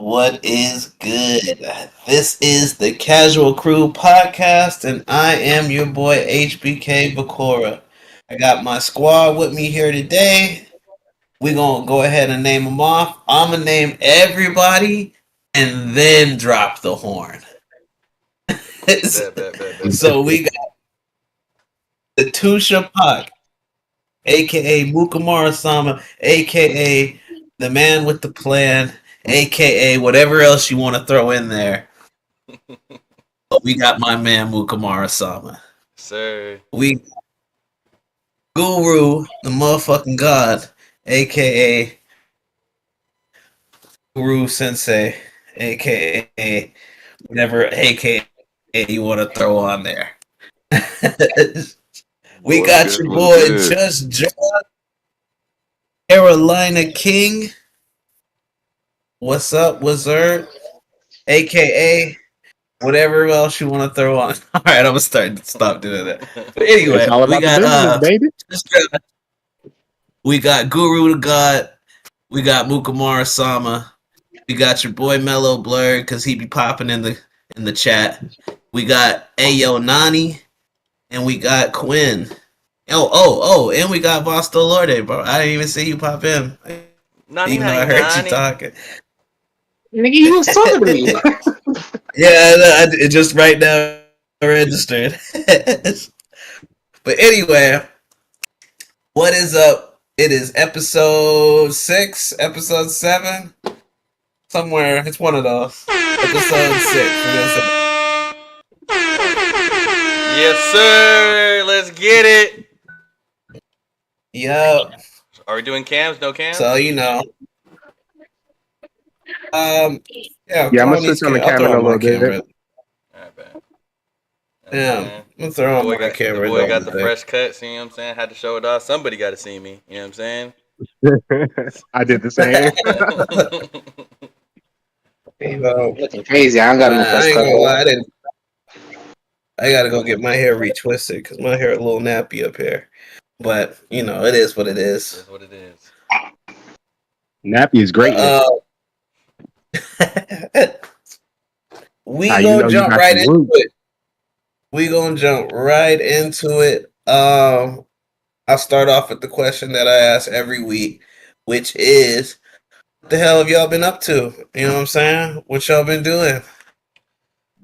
What is good? This is the Casual Crew podcast, and I am your boy HBK Bakura. I got my squad with me here today. We're gonna go ahead and name them off. I'm gonna name everybody and then drop the horn. Bet. So we got the Tusha Pak, aka Mukamura Sama, aka the man with the plan, aka whatever else you want to throw in there. But we got my man Mukamura Sama. Sir. We Guru, the motherfucking god, aka Guru Sensei, aka whatever aka you want to throw on there. We got your boy Just John, Carolina King. What's up, Wizard? AKA whatever else you want to throw on. All right, I'm gonna stop doing that. But anyway, we got baby. We got Guru the God. We got Mukamura Sama. We got your boy Mellow Blurred because he be popping in the chat. We got Ayo Nani, and we got Quinn. And we got Vosto Lorde, bro. I didn't even see you pop in. Nani, Even though I heard you talking. Nigga, you was talking to me. Yeah, it just right now registered. But anyway, what is up? It is episode 6, episode 7, somewhere. It's one of those. Episode 6. Yes, sir. Let's get it. Yep. Are we doing cams? No cams? So yeah. I'm gonna switch on the camera a little bit. Alright, bet. Yeah, I'm gonna throw on my camera. The boy got the fresh cut, see what I'm saying? Had to show it off. Somebody got to see me, you know what I'm saying? I did the same. Looking crazy. I ain't got no fresh cut. I gotta go get my hair retwisted because my hair a little nappy up here. But it is what it is. It is what it is. Nappy is great. We gonna jump right into it. We gonna jump right into it. I'll start off with the question that I ask every week, which is, what the hell have y'all been up to? You know what I'm saying? What y'all been doing?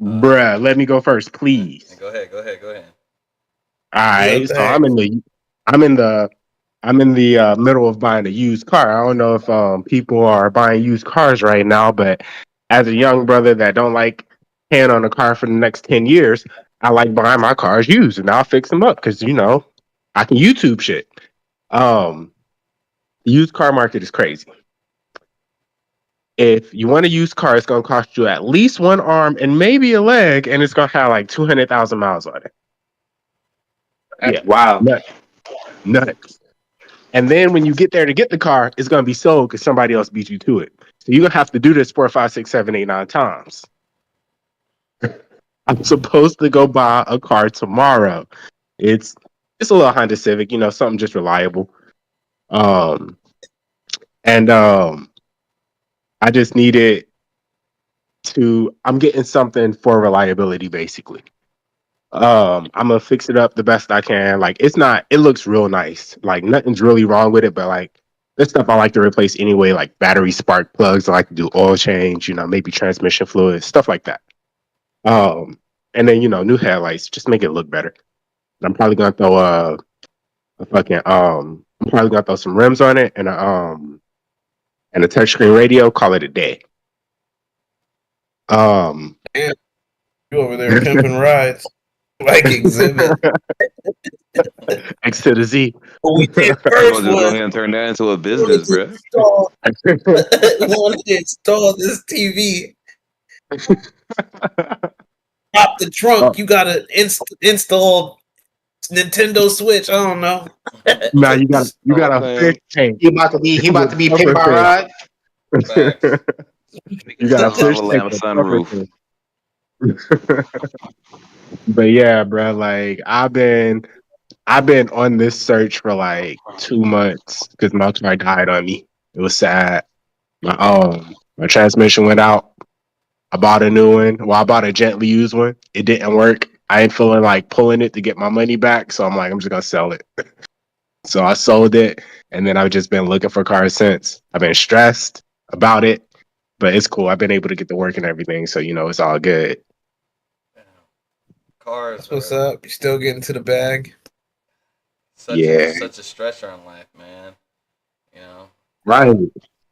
Bruh, let me go first, please. Go ahead. All right, so I'm in the middle of buying a used car. I don't know if people are buying used cars right now, but as a young brother that don't like paying on a car for the next 10 years, I like buying my cars used, and I'll fix them up because I can YouTube shit. The used car market is crazy. If you want a used car, it's gonna cost you at least one arm and maybe a leg, and it's gonna have like 200,000 miles on it. Yeah, wow, nuts. And then when you get there to get the car, it's gonna be sold because somebody else beat you to it. So you're gonna have to do this 4, 5, 6, 7, 8, 9 times. I'm supposed to go buy a car tomorrow. It's a little Honda Civic, something just reliable. I just needed I'm getting something for reliability, basically. I'm gonna fix it up the best I can. Like, it looks real nice. Like, nothing's really wrong with it, but like, this stuff I like to replace anyway, like battery spark plugs. I like to do oil change, maybe transmission fluid, stuff like that. And then, new headlights, just make it look better. I'm probably gonna throw I'm probably gonna throw some rims on it and a touchscreen radio, call it a day. Damn, you over there pimping rides like Exhibit X to the Z. We did I'm first going to go one. ahead and turn that into a business, bro. We wanted to install this TV. Pop the trunk. You gotta install Nintendo Switch. I don't know. Nah, you got a fish tank. He about to be pimped by Rod. You got a fish tank sunroof. But yeah, bro, like I've been on this search for like 2 months because my car died on me. It was sad. My transmission went out. I bought a new one. Well, I bought a gently used one. It didn't work. I ain't feeling like pulling it to get my money back. So I'm like, I'm just going to sell it. So I sold it. And then I've just been looking for cars since. I've been stressed about it, but it's cool. I've been able to get to work and everything. So, it's all good. Cars. That's what's up. You still getting to the bag? Such a stressor in life, man. Right.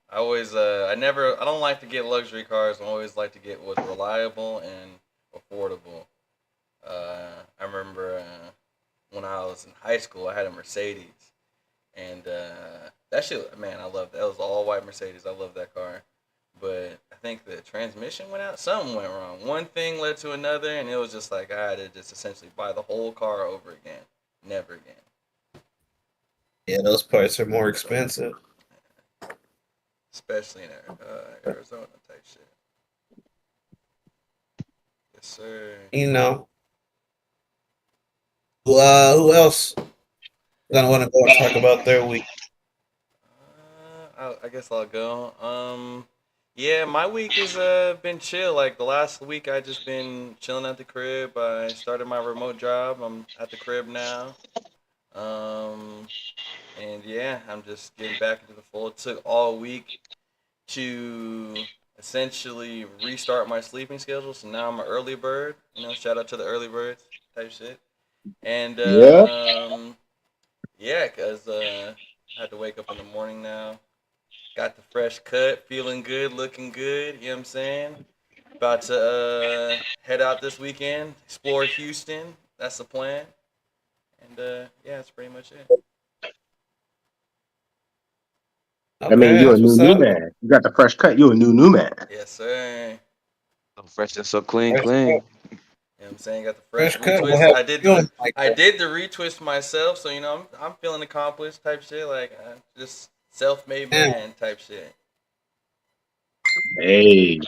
I always, I don't like to get luxury cars. I always like to get what's reliable and affordable. I remember when I was in high school, I had a Mercedes, and that shit, man, I loved that. It was all white Mercedes. I love that car, but I think the transmission went out. Something went wrong. One thing led to another, and it was just like I had to just essentially buy the whole car over again. Never again. Yeah, those parts are more expensive. Especially in Arizona type shit. Yes, sir. Who else gonna want to go and talk about their week? I guess I'll go. Yeah, my week has been chill. Like the last week, I just been chilling at the crib. I started my remote job. I'm at the crib now. And yeah, I'm just getting back into the fold. It took all week to essentially restart my sleeping schedule. So now I'm an early bird. Shout out to the early birds type shit. And yeah, cause I had to wake up in the morning now. Got the fresh cut, feeling good, looking good. You know what I'm saying? About to head out this weekend, explore Houston. That's the plan. And yeah, that's pretty much it. Okay, I mean, you a new man. You got the fresh cut. You a new man. Yes, sir. So fresh and so clean. You know what I'm saying? Got the fresh cut. retwist. I did the retwist myself, so I'm feeling accomplished type shit, like just self-made man type shit. Hey.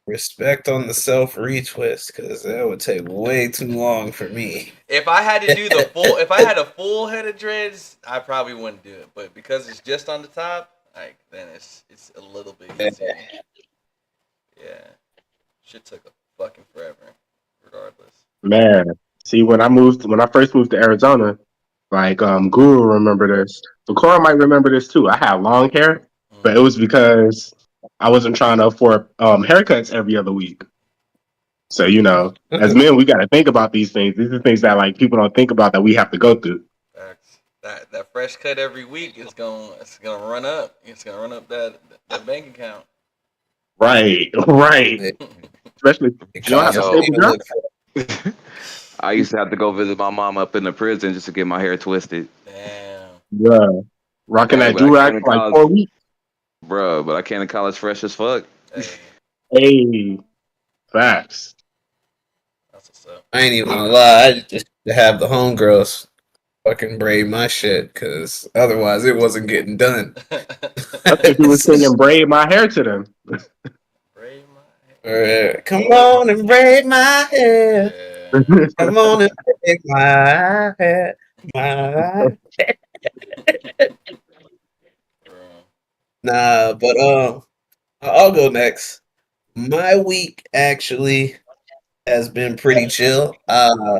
Respect on the self retwist, because that would take way too long for me. If I had to do if I had a full head of dreads, I probably wouldn't do it. But because it's just on the top, like then it's a little bit easier. Yeah, shit took a fucking forever, regardless. Man, see, when I first moved to Arizona, like Guru remember this. Bakura might remember this too. I had long hair, but it was because I wasn't trying to afford haircuts every other week. So as men, we got to think about these things. These are things that like people don't think about that we have to go through. Facts. That fresh cut every week is gonna run up. It's gonna run up that bank account. Right. Especially you don't have a stable job. I used to have to go visit my mom up in the prison just to get my hair twisted. Damn. Yeah. Rocking that do-rag for like 4 weeks. Bro, but I came to college fresh as fuck. Hey. Facts. That's what's up. I ain't even gonna lie. I just have the homegirls fucking braid my shit, because otherwise it wasn't getting done. I think he was singing "Braid My Hair" to them. Braid my hair. Come on and braid my hair. Yeah. Come on and braid my hair. Nah, but I'll go next. My week actually has been pretty chill. I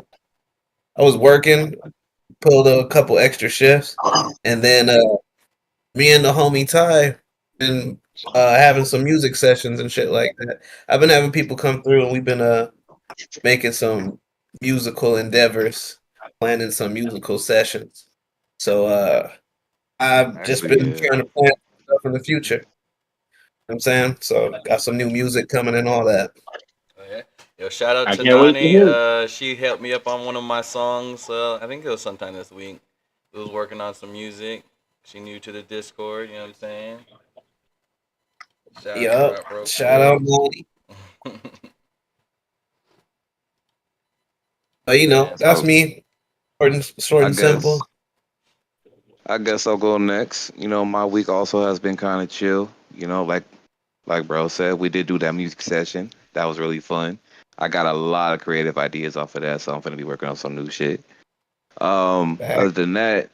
was working, pulled a couple extra shifts, and then me and the homie Ty been having some music sessions and shit like that. I've been having people come through, and we've been making some musical endeavors, planning some musical sessions. So I've just been trying to plan stuff in the future. You know what I'm saying? So got some new music coming and all that. Oh, yeah. Yo, shout out to Donnie. She helped me up on one of my songs. I think it was sometime this week. We was working on some music. She new to the Discord, you know what I'm saying? Shout out Donnie. But that's me. Short and simple. I guess I'll go next. My week also has been kind of chill. Like bro said, we did do that music session. That was really fun. I got a lot of creative ideas off of that, so I'm gonna be working on some new shit. Other than that,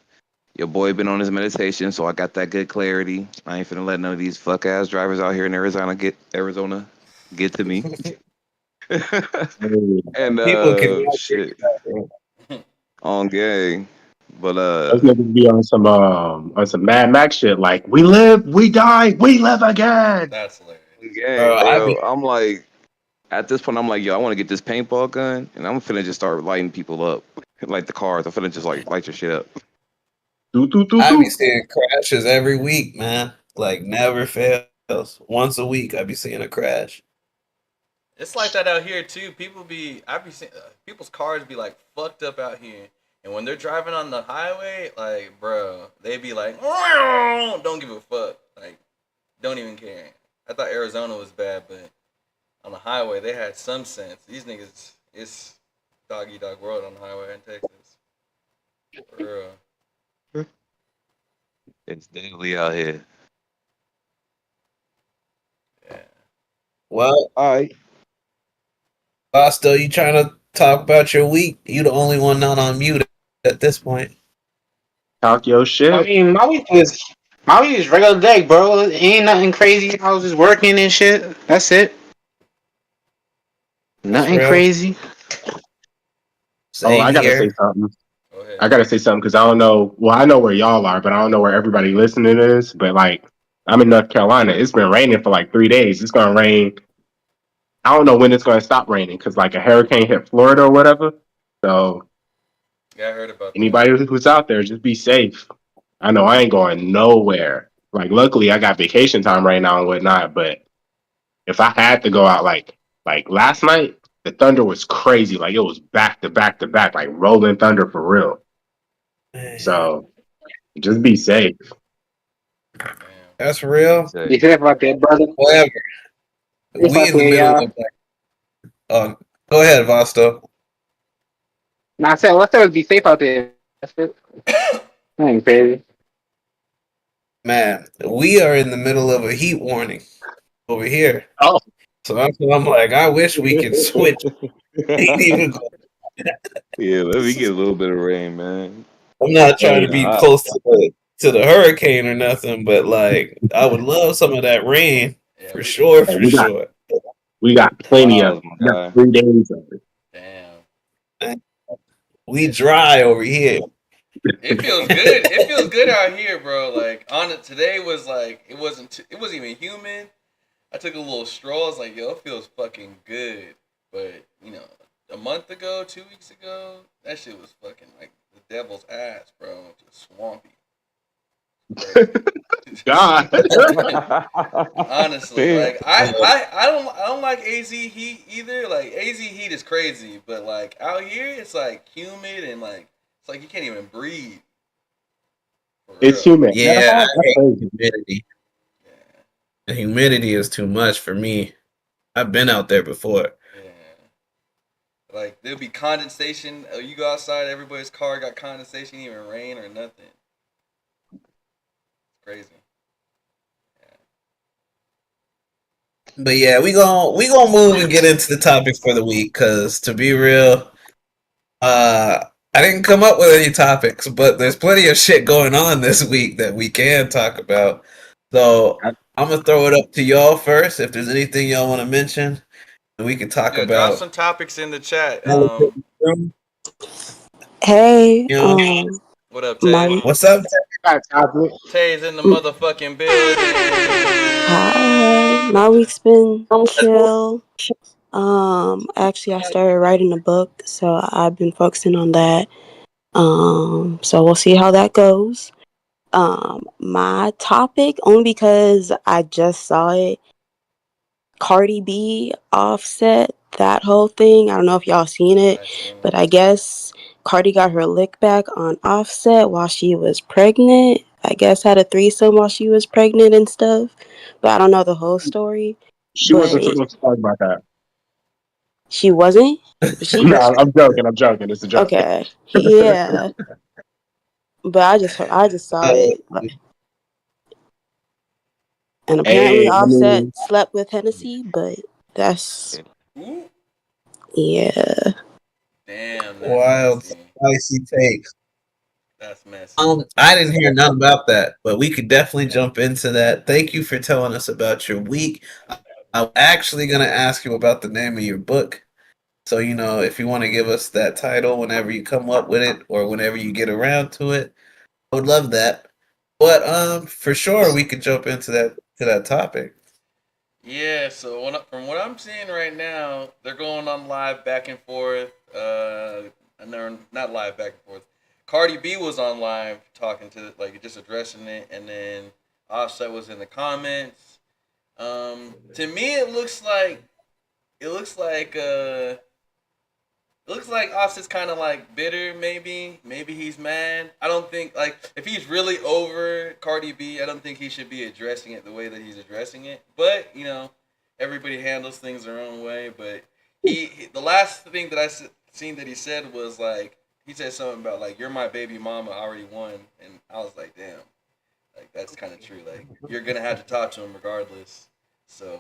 Your boy been on his meditation, so I got that good clarity. I ain't finna let none of these fuck ass drivers out here in Arizona get to me. And People can shit on gang. But Those niggas be on some Mad Max shit. Like we live, we die, we live again. That's hilarious. gang, I bro. be I'm like, at this point, I'm like, yo, I want to get this paintball gun, and I'm finna just start lighting people up, like the cars. I'm finna just like light your shit up. I be seeing crashes every week, man. Like never fails. Once a week, I be seeing a crash. It's like that out here too. I be seeing people's cars be like fucked up out here, and when they're driving on the highway, like bro, they be like, don't give a fuck, like don't even care. I thought Arizona was bad, but on the highway they had some sense. These niggas, it's dog eat dog world on the highway in Texas, for real. It's daily out here. Yeah. Well, All right. Costa, you trying to talk about your week? You the only one not on mute at this point. Talk your I shit. mean, my week is regular day, bro. It ain't nothing crazy. I was just working and shit. That's it. That's Nothing real. crazy. Same I gotta here. say something. Go ahead. I gotta say something because I don't know. Well, I know where y'all are, but I don't know where everybody listening is. But like, I'm in North Carolina. It's been raining for like 3 days. It's gonna rain. I don't know when it's gonna stop raining because like a hurricane hit Florida or whatever. So Yeah, I heard about that. anybody who's out there, just be safe. I know I ain't going nowhere. Like, luckily, I got vacation time right now and whatnot. But if I had to go out, like last night, the thunder was crazy. Like it was back to back to back, like rolling thunder for real. So just be safe. Damn. That's real. You hear about that, brother? Whatever. It's We like in the middle of go ahead, Vosto. Nah, I said, let's always be safe out there. That's it. Ain't crazy. Man, we are in the middle of a heat warning over here. Oh. So I'm like, I wish we could switch. Ain't even go- Yeah, let me get a little bit of rain, man. I'm not trying to Yeah, be close to the hurricane or nothing, but like I would love some of that rain Yeah, for sure, Hey, for sure. we got plenty of Miles, it. my We got guy. 3 days of it. damn. We dry over here. It feels good. It feels good out here, bro. Like on it today was like it wasn't even humid. I took a little stroll. I was like, yo, it feels fucking good. But you know, a month ago, 2 weeks ago, that shit was fucking like the devil's ass, bro. Just swampy. God. Honestly, like I don't like AZ heat either. Like AZ heat is crazy, but like out here it's like humid and like it's like you can't even breathe. For It's real. humid. Yeah, I That's hate crazy. humidity. Yeah. The humidity is too much for me. I've been out there before. Yeah. Like there'll be condensation. You go outside, everybody's car got condensation, even rain or nothing. It's crazy. But yeah, we gonna move and get into the topics for the week. Cause to be real, I didn't come up with any topics, but there's plenty of shit going on this week that we can talk about. So I'm gonna throw it up to y'all first. If there's anything y'all want to mention, and we can talk Yeah, drop about. some topics in the chat. Hey, You know, What up, my Tay? what's up? Tay's in the motherfucking building. hi, my week's been chill. Actually, I started writing a book, so I've been focusing on that. So we'll see how that goes. My topic, only because I just saw it, Cardi B, Offset, that whole thing. I don't know if y'all seen it, but I guess Cardi got her lick back on Offset while she was pregnant. I guess had a threesome while she was pregnant and stuff. But I don't know the whole story. She wasn't supposed to talk about that. She wasn't? She No, I'm joking. It's a joke. okay. Yeah. But I just saw it. And apparently Hey, Offset slept with Hennessy, but that's Ooh. yeah. Damn. Wild, spicy takes. That's messy. I didn't hear none about that, but we could definitely jump into that. Thank you for telling us about your week. I'm actually gonna ask you about the name of your book. So, if you want to give us that title whenever you come up with it or whenever you get around to it, I would love that. But for sure we could jump into that topic. Yeah, so from what I'm seeing right now, they're going on live back and forth. And they're not live back and forth. Cardi B was on live talking to like just addressing it, and then Offset was in the comments. To me, it looks like Offset's kind of like bitter. Maybe he's mad. I don't think like if he's really over Cardi B, I don't think he should be addressing it the way that he's addressing it. But everybody handles things their own way. But the last thing that seen that he said was like he said something about like you're my baby mama, I already won, and I was like, damn, like that's kind of true. Like you're gonna have to talk to him regardless. So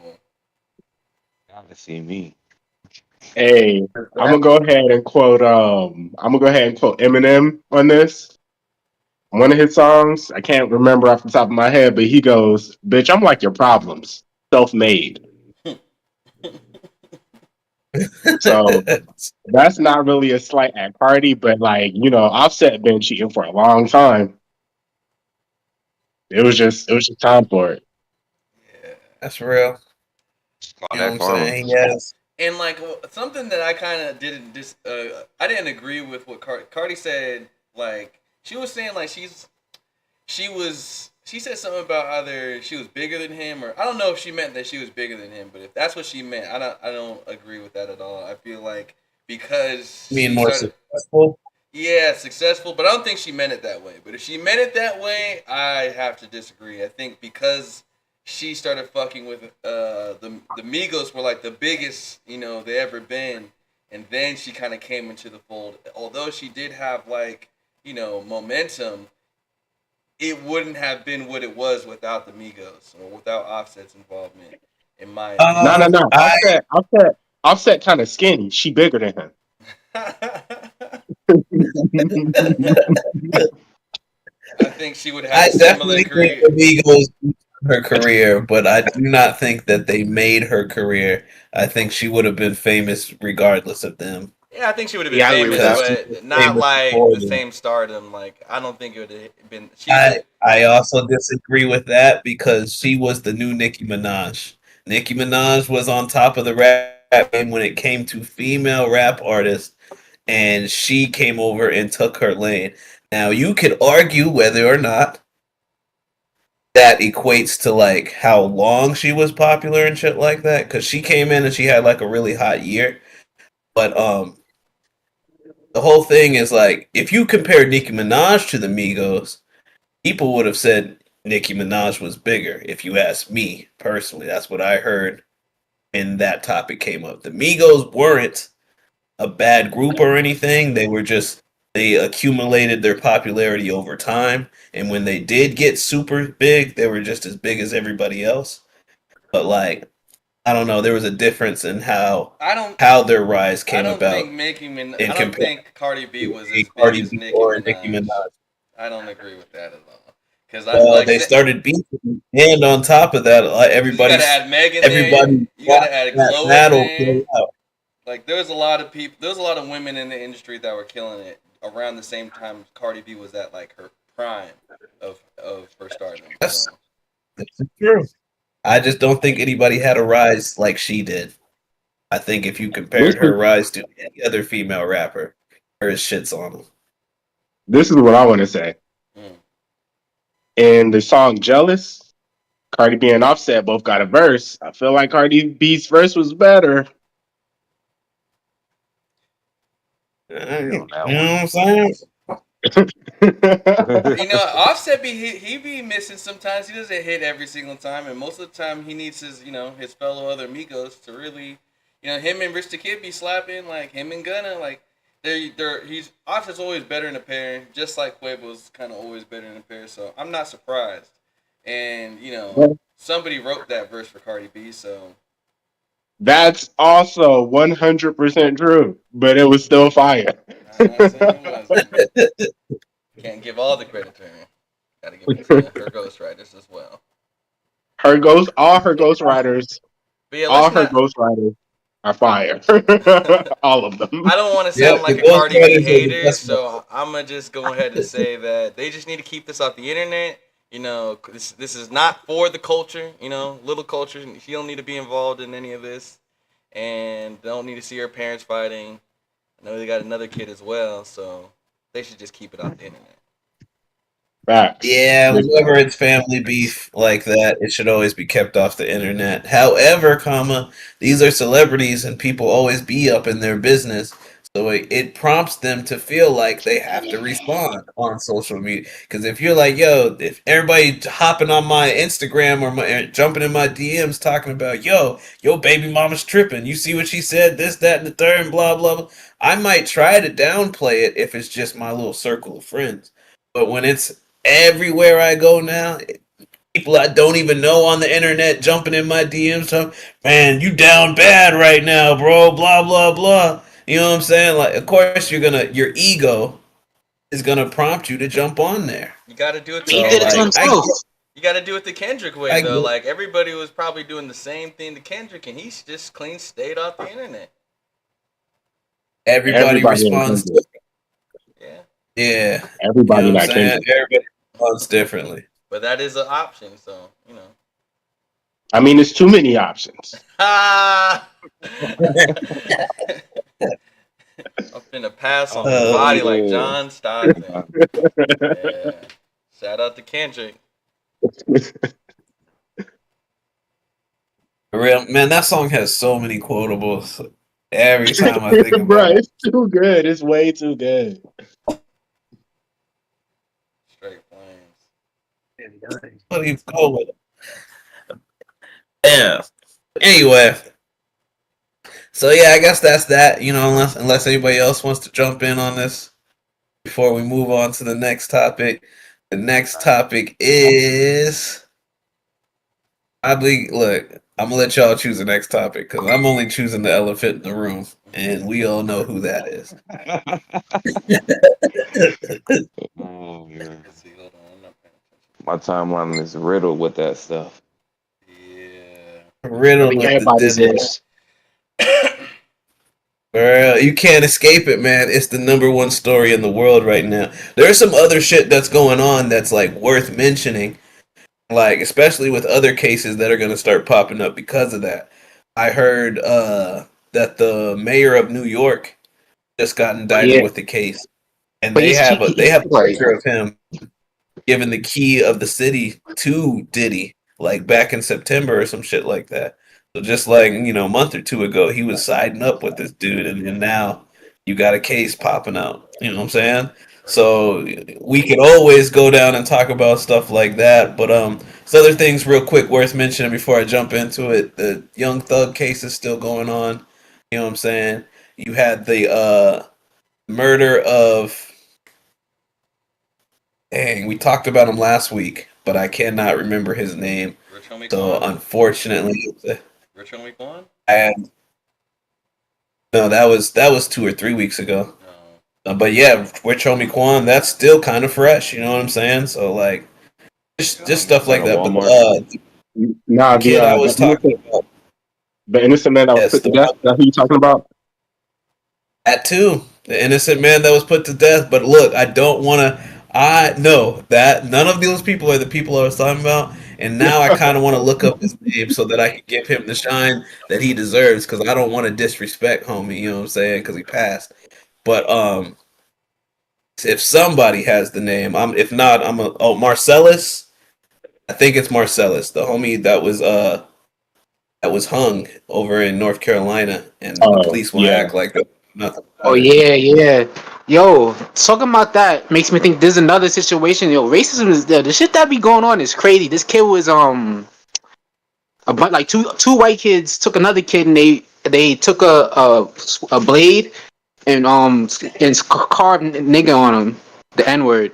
Gotta see me. Hey, I'm gonna go ahead and quote. I'm gonna go ahead and quote Eminem on this. One of his songs, I can't remember off the top of my head, but he goes, "Bitch, I'm like your problems, self-made." So that's not really a slight at Cardi, but like Offset been cheating for a long time. It was just time for it. yeah. That's real. Call You know what that I'm karma. saying? Yes. And like something that I kind of didn't I didn't agree with what Cardi said. Like she was saying like she said something about either she was bigger than him or I don't know if she meant that she was bigger than him, but if that's what she meant, I don't agree with that at all. I feel like because You mean she more started successful? yeah, successful, but I don't think she meant it that way. But if she meant it that way, I have to disagree. I think because she started fucking with the Migos were like the biggest they ever been, and then she kind of came into the fold. Although she did have like momentum, it wouldn't have been what it was without the Migos or without Offset's involvement, in my No, no, opinion. no. I Offset, kind of skinny. She bigger than him. I think she would have had I a similar definitely think career. the Migos her career, but I do not think that they made her career. I think she would have been famous regardless of them Yeah, I think she would have been Yeah, I agree with famous, because that. she was but not famous like before the them. same stardom. Like I don't think it would have been. I also disagree with that because she was the new Nicki Minaj. Nicki Minaj was on top of the rap game when it came to female rap artists, and she came over and took her lane. Now you could argue whether or not that equates to like how long she was popular and shit like that because she came in and she had like a really hot year. But the whole thing is like if you compare Nicki Minaj to the Migos, people would have said Nicki Minaj was bigger. If you ask me personally, that's what I heard. And that topic came up. The Migos weren't a bad group or anything. They accumulated their popularity over time, and when they did get super big, they were just as big as everybody else. But like, I don't know, there was a difference in how I don't. how their rise I came don't think about I in don't comparison think Cardi B to was a as big Cardi as B Nicki or a Nicki Minaj. Minaj. I don't agree with that at all. Cause I Well, like they started beefing, and on top of that, cause you got to add Meg in there. everybody You got to watching add that Glow in battle there. play out. Like there's a lot of people. There's a lot of women in the industry that were killing it around the same time Cardi B was at like her prime of her stardom. That's, So that's true. I just don't think anybody had a rise like she did. I think if you This compared is her rise to any other female rapper, hers shits on them. this is what I want to say. mm. In the song "Jealous," Cardi B and Offset both got a verse. I feel like Cardi B's verse was better. Agree on that You know one. what I'm saying? Offset he be missing sometimes. He doesn't hit every single time, and most of the time he needs his fellow other Migos to really, him and Rich the Kid be slapping like him and Gunna like he's Offset's always better in a pair, just like Quavo's kind of always better in a pair. So I'm not surprised, and somebody wrote that verse for Cardi B, so That's also 100% true, but it was still fire. I'm not saying it wasn't. Can't give all the credit to her. Gotta give it to her ghostwriters as well. All her ghostwriters, But yeah, all let's her not. ghostwriters are fire. All of them. I don't want to Yep, sound the like a Ghost Cardi B Riders are the hater, best ones. so I'm gonna just go ahead and say that they just need to keep this off the internet. You know, this is not for the culture. You know, little culture. She don't need to be involved in any of this, and don't need to see her parents fighting. I know they got another kid as well, so they should just keep it off the internet. Facts. Yeah, Big whenever facts. it's family beef like that, it should always be kept off the internet. However, these are celebrities and people always be up in their business. So it prompts them to feel like they have to respond on social media. Because if you're like, yo, if everybody hopping on my Instagram or jumping in my DMs talking about, yo, baby mama's tripping. You see what she said, this, that, and the third, and blah, blah, blah. I might try to downplay it if it's just my little circle of friends. But when it's everywhere I go now, people I don't even know on the internet jumping in my DMs, talking, man, you down bad right now, bro. Blah blah blah. You know what I'm saying? Like, of course, your ego is gonna prompt you to jump on there. You got to do it the He So did it to Kendrick. like, himself. You got to do it the Kendrick way I though. get Like everybody was probably doing the same thing to Kendrick, and he's just clean stayed off the internet. everybody Everybody on responds. Kendrick. Yeah, Yeah, you know Everybody what I'm not saying. Kendrick. Everybody responds differently. but that is an option. So you know. I mean, there's too many options. Ah! I'm finna pass on the Oh, body like yeah. John Stockton. Yeah. Shout out to Kendrick. For real, man, that song has so many quotables. Every time I think Bro, about it, it's too good. It's way too good. Straight flames. what he's going with. Yeah. Anyway, so yeah, I guess that's that. You know, unless anybody else wants to jump in on this before we move on to the next topic. The next topic is probably look. I'm gonna let y'all choose the next topic because I'm only choosing the elephant in the room, and we all know who that is. Oh, man. Let's see, hold on. I'm not paying attention. My timeline is riddled with that stuff. Yeah. Riddled with the Everybody's diddle. is. Girl, you can't escape it, man. It's the number one story in the world right now. There's some other shit that's going on that's like worth mentioning, like especially with other cases that are going to start popping up because of that. I heard that the mayor of New York just got indicted Yeah, with the case, and but they have a right. picture of him giving the key of the city to Diddy, like back in September or some shit like that. So just like a month or two ago, he was siding up with this dude, and now you got a case popping out. You know what I'm saying? So we could always go down and talk about stuff like that, but there's other things real quick worth mentioning before I jump into it. The Young Thug case is still going on. You know what I'm saying? You had the murder of. Dang, we talked about him last week, but I cannot remember his name. Rich Homie So Quan? unfortunately, Rich Homie Quan? I had no. That was 2 or 3 weeks ago. No. But yeah, Rich Homie Quan, that's still kind of fresh. You know what I'm saying? So like, just stuff like Like a that. But Walmart. Nah, the kid I was talking about, the innocent man that was yes, put to the death. That's who you talking about? that too, the innocent man that was put to death. But look, I don't want to. I know that none of those people are the people I was talking about, and now I kind of want to look up his name so that I can give him the shine that he deserves because I don't want to disrespect homie. You know what I'm saying? Because he passed. But if somebody has the name, if not, Marcellus. I think it's Marcellus, the homie that was hung over in North Carolina, and the Oh, police want to yeah. act like nothing Oh about it. yeah. Yo, talking about that makes me think there's another situation. Yo, racism is there. The shit that be going on is crazy. This kid was like two white kids took another kid and they took a blade and carved nigga on him, the N word.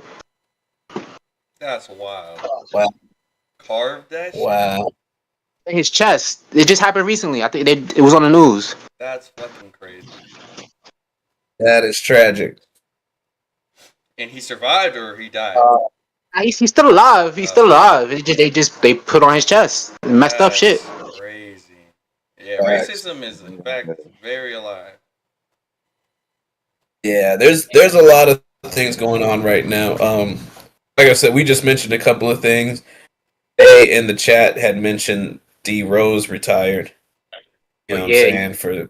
That's wild. Wow, Carved that shit? wow. In his chest. It just happened recently. I think it was on the news. That's fucking crazy. That is tragic. And he survived or he died? He's still alive. He's still alive. They put on his chest. Messed up shit. That's crazy. Yeah, Facts. racism is in fact very alive. Yeah, there's a lot of things going on right now. Like I said, we just mentioned a couple of things. They in the chat had mentioned D Rose retired. You know what I'm saying? For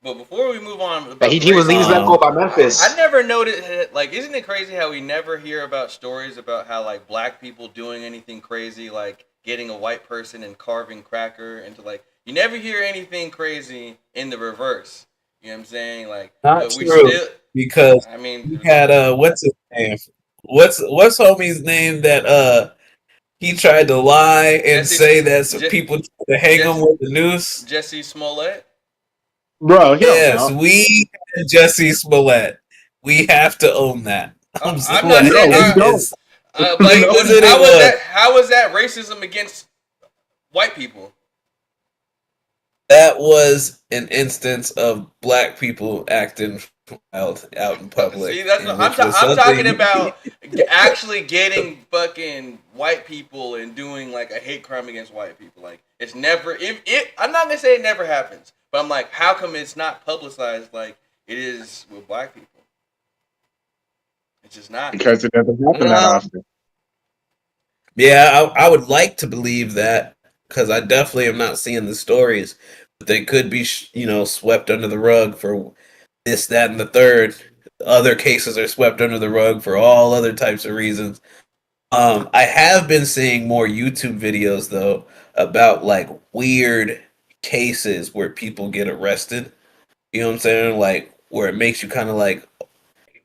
But before we move on, he was let go by Memphis. I never noticed. Like, isn't it crazy how we never hear about stories about how like black people doing anything crazy, like getting a white person and carving cracker into like. You never hear anything crazy in the reverse. You know what I'm saying? Like, not but we true still. because I mean, he had what's his name? What's homie's name that he tried to lie and say that some people tried to hang him with the noose? Jesse Smollett. Bro, Yes, we had Jesse Smollett. We have to own that. I'm not saying how was that racism against white people? That was an instance of black people acting wild out in public. See, that's what I'm talking about. Actually getting fucking white people and doing like a hate crime against white people. Like it's never. I'm not gonna say it never happens, but I'm like, how come it's not publicized like it is with black people? It's just not, because it doesn't happen that often. Yeah, I would like to believe that because I definitely am not seeing the stories. But they could be, swept under the rug for this, that, and the third. Other cases are swept under the rug for all other types of reasons. I have been seeing more YouTube videos though about like weird cases where people get arrested. You know what I'm saying? Like where it makes you kind of like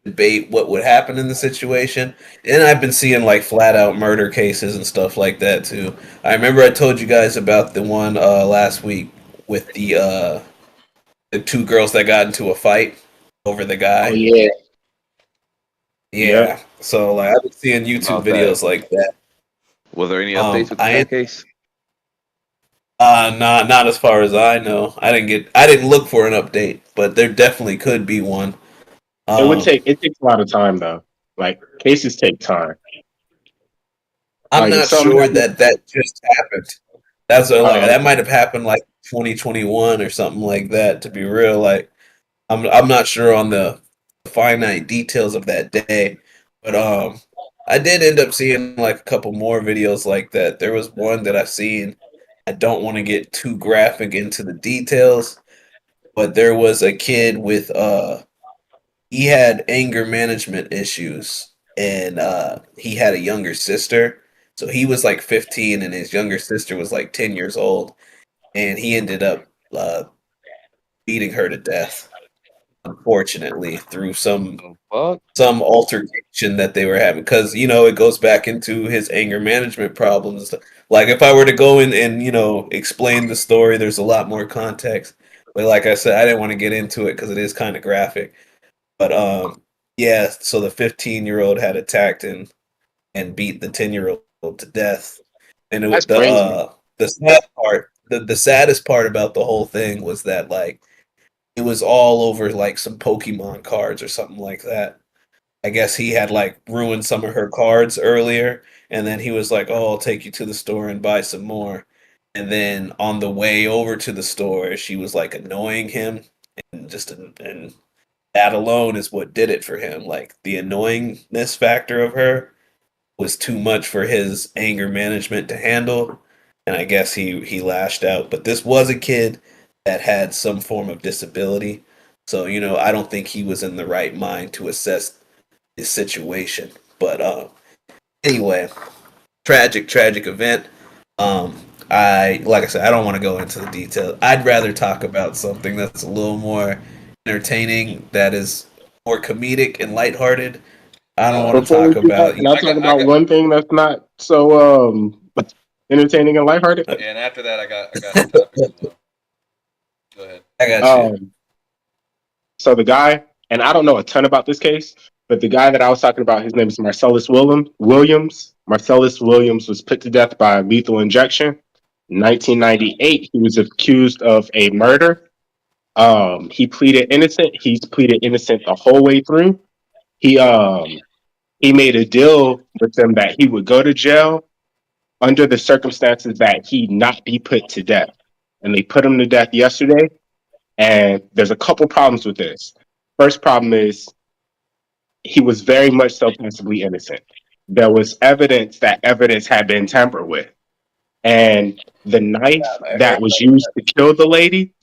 debate what would happen in the situation. And I've been seeing like flat out murder cases and stuff like that too. I remember I told you guys about the one last week with the two girls that got into a fight over the guy. Oh yeah. Yeah. So like I've been seeing YouTube videos like that. Was there any updates with that case? Not as far as I know. I didn't look for an update, but there definitely could be one. It takes a lot of time though. Like cases take time. I'm not sure that just happened. That's that might have happened like 2021 or something like that. To be real, like I'm not sure on the finite details of that day, but I did end up seeing like a couple more videos like that. There was one that I've seen. I don't want to get too graphic into the details, but there was a kid with he had anger management issues, and he had a younger sister. So he was like 15 and his younger sister was like 10 years old, and he ended up beating her to death, unfortunately, through some altercation that they were having, because it goes back into his anger management problems. Like if I were to go in and explain the story, there's a lot more context, but like I said, I didn't want to get into it because it is kind of graphic. But yeah, so the 15-year-old had attacked and beat the 10-year-old to death. And it was the sad part, the saddest part about the whole thing was that like it was all over like some Pokemon cards or something like that. I guess he had like ruined some of her cards earlier, and then he was like, "Oh, I'll take you to the store and buy some more." And then on the way over to the store, she was like annoying him, and that alone is what did it for him. Like the annoyingness factor of her was too much for his anger management to handle, and I guess he lashed out. But this was a kid that had some form of disability, so I don't think he was in the right mind to assess his situation. But anyway, tragic event. Like I said, I don't want to go into the details. I'd rather talk about something that's a little more entertaining, that is more comedic and lighthearted. I don't want to talk about. Can I talk about one thing that's not so entertaining and lighthearted? Yeah, and after that, I got a topic as well. Go ahead. I got you. So the guy, and I don't know a ton about this case, but the guy that I was talking about, his name is Marcellus Williams. Marcellus Williams was put to death by lethal injection. In 1998, he was accused of a murder. He pleaded innocent. He's pleaded innocent the whole way through. He he made a deal with them that he would go to jail under the circumstances that he not be put to death. And they put him to death yesterday. And there's a couple problems with this. First problem is he was very much so passively innocent. There was evidence that evidence had been tampered with. And the knife I that heard was used to kill the lady,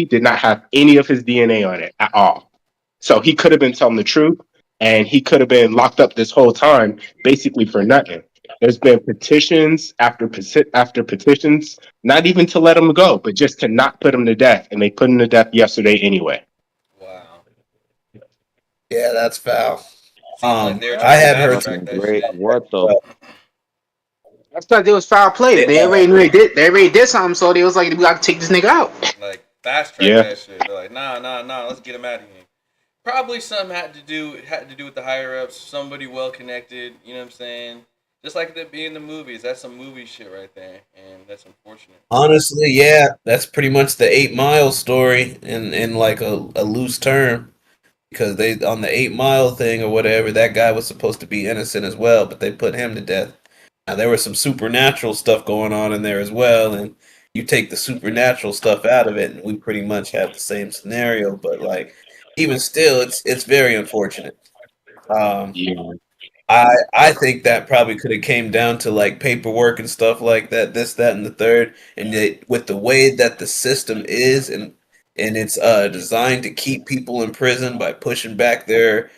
did not have any of his DNA on it at all. So he could have been telling the truth and he could have been locked up this whole time basically for nothing. There's been petitions after petitions, not even to let him go, but just to not put him to death. And they put him to death yesterday anyway. Wow. Yeah, that's foul. Seems like they were I trying to had heard fast some track that Great. shit. What the? That's thought they was foul play. They already did something, so they was like, we got to take this nigga out. Like fast track Yeah. that shit. They're like, nah, let's get him out of here. Probably something had to do with the higher ups. Somebody well connected. You know what I'm saying? Just like that being the movies. That's some movie shit right there, and that's unfortunate. honestly, yeah, that's pretty much the 8 Mile story in like a loose term. Because they on the 8 Mile thing or whatever, that guy was supposed to be innocent as well, but they put him to death. Now there was some supernatural stuff going on in there as well, and you take the supernatural stuff out of it, and we pretty much have the same scenario. But like, even still, it's very unfortunate. Um, Yeah. I think that probably could have came down to like paperwork and stuff like that, this, that, and the third. And with the way that the system is, and it's designed to keep people in prison by pushing back their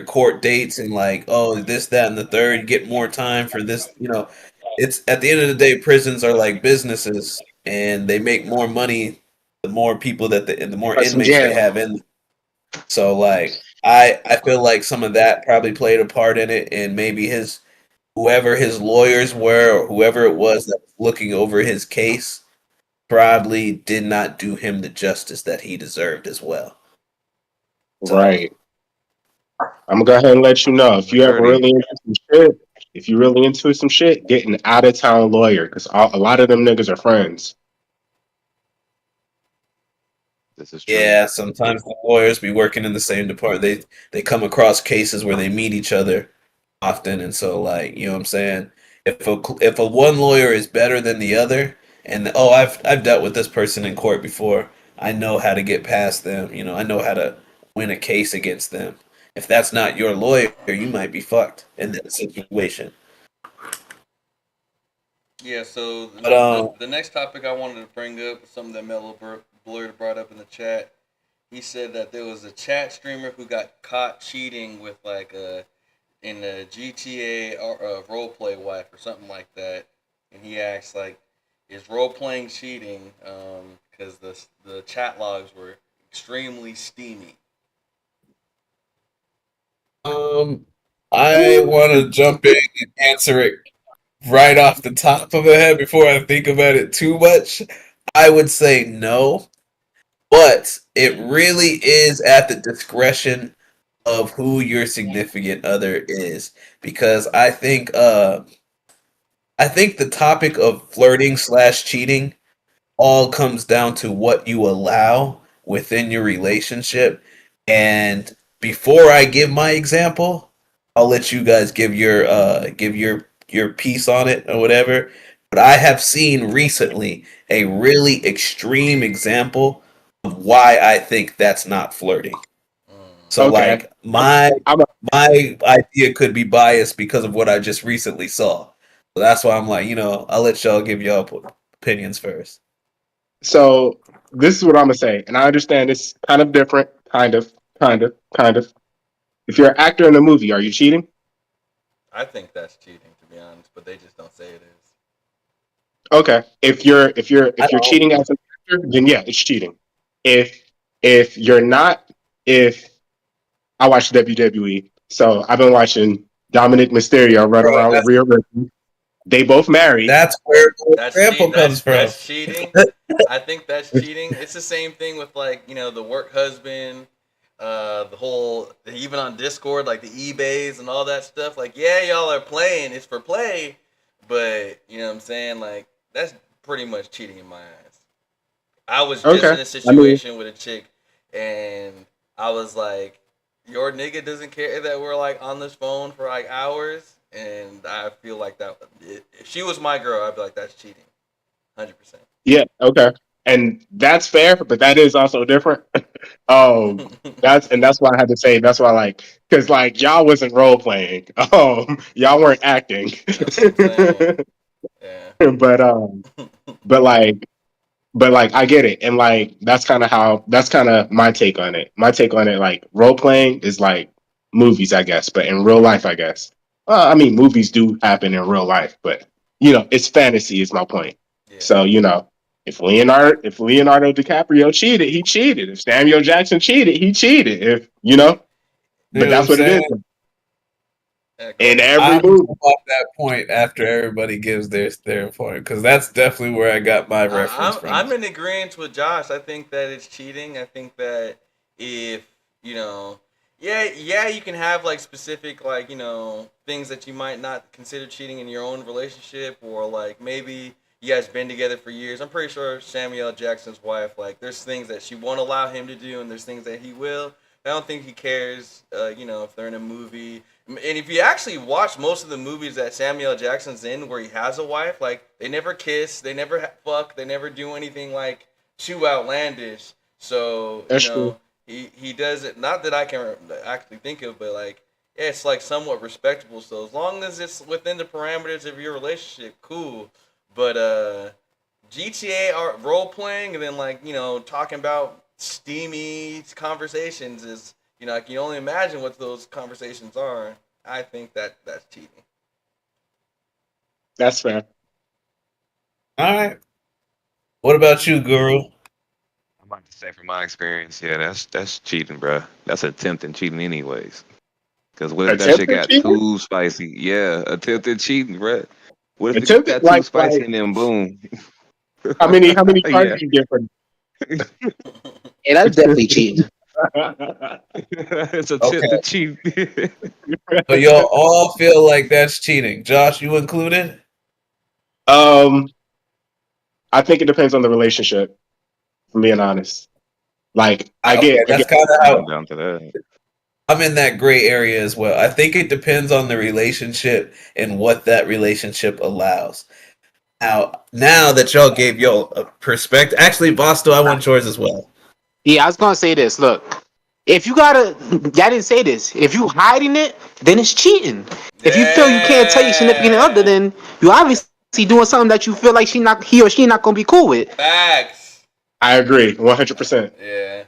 court dates and like, oh, this, that, and the third, get more time for this. It's at the end of the day, prisons are like businesses, and they make more money the more people and the more That's in inmates they jail. have in. So like I feel like some of that probably played a part in it, and maybe his whoever his lawyers were or whoever it was that was looking over his case probably did not do him the justice that he deserved as well. So Right. I'm gonna go ahead and let you know if you ever Dirty. really into some shit. If you really into some shit, get an out of town lawyer because a lot of them niggas are friends. This is true. yeah, sometimes the lawyers be working in the same department. They come across cases where they meet each other often, and so like you know what I'm saying. If a one lawyer is better than the other, and oh I've dealt with this person in court before. I know how to get past them. I know how to win a case against them. If that's not your lawyer, you might be fucked in that situation. Yeah. So But the next topic I wanted to bring up is something that Mellow Blurred brought up in the chat. He said that there was a chat streamer who got caught cheating with like in the GTA or roleplay wife or something like that, and he asked like, "Is role playing cheating?" Because the chat logs were extremely steamy. I want to jump in and answer it right off the top of the head before I think about it too much. I would say no, but it really is at the discretion of who your significant other is, because I think the topic of flirting slash cheating all comes down to what you allow within your relationship. And before I give my example, I'll let you guys give your piece on it or whatever. But I have seen recently a really extreme example of why I think that's not flirting. Mm. So Okay. like my I'm a, my idea could be biased because of what I just recently saw. So that's why I'm like, I'll let y'all give y'all opinions first. so this is what I'm gonna say, and I understand it's kind of different, kind of. If you're an actor in a movie, are you cheating? I think that's cheating, to be honest, but they just don't say it is. Okay. If you're if you're I if you're don't. cheating as an actor, then yeah, it's cheating. If if you're not, if I watch WWE, so I've been watching Dominic Mysterio run Bro, around with Rhea Ripley. They both married. that's where the That's example comes from. That's cheating. I think that's cheating. It's the same thing with like the work husband, the whole even on Discord like the eBays and all that stuff. Like yeah, y'all are playing. It's for play, but you know what I'm saying. Like that's pretty much cheating in my eyes. I was just Okay. in a I mean, situation with a chick, and I was like, your nigga doesn't care that we're like on this phone for like hours, and I feel like that if she was my girl, I'd be like, that's cheating, 100%. Yeah, okay. And that's fair, but that is also different. That's why I had to say that's why because y'all wasn't role playing. Y'all weren't acting. That's what I'm saying. Yeah. but but like I get it. And that's kind of my take on it. My take on it, like role playing is like movies, I guess, but in real life, I guess. I mean movies do happen in real life, but it's fantasy is my point. Yeah. So, if Leonardo DiCaprio cheated, he cheated. If Samuel Jackson cheated, he cheated. But that's what it is. In every I'm movie. off that point after everybody gives their point, because that's definitely where I got my reference from. I'm in agreement with Josh. I think that it's cheating. I think that if yeah, you can have like specific things that you might not consider cheating in your own relationship, or like maybe you guys been together for years. I'm pretty sure Samuel Jackson's wife, like there's things that she won't allow him to do, and there's things that he will. I don't think he cares, if they're in a movie. And if you actually watch most of the movies that Samuel Jackson's in where he has a wife, like, they never kiss, they never fuck, they never do anything, like, too outlandish. So, That's true. he does it, not that I can actually think of, but, like, yeah, it's, like, somewhat respectable. So as long as it's within the parameters of your relationship, cool. But GTA role-playing and then, like, talking about steamy conversations is, I can only imagine what those conversations are. I think that's cheating. That's fair. All right. What about you, Guru? I'm about to say from my experience, yeah, that's cheating, bro. That's attempting cheating, anyways. Because what if that shit got too spicy? Yeah, attempted cheating, bro. What if it got too spicy and then boom? How many cards do you get from? Yeah, that's definitely cheating. It's attempted cheat. So y'all all feel like that's cheating. Josh, you included? I think it depends on the relationship. From being honest, that's kind of how down to that. I'm in that gray area as well. I think it depends on the relationship and what that relationship allows. Now that y'all gave y'all a perspective, actually, Bosto, I want yours as well. Yeah, I was gonna say this. Look, if you y'all didn't say this. If you hiding it, then it's cheating. If you feel you can't tell your significant other, then you obviously doing something that you feel like he or she not gonna be cool with. Facts. I agree, 100%. Yeah.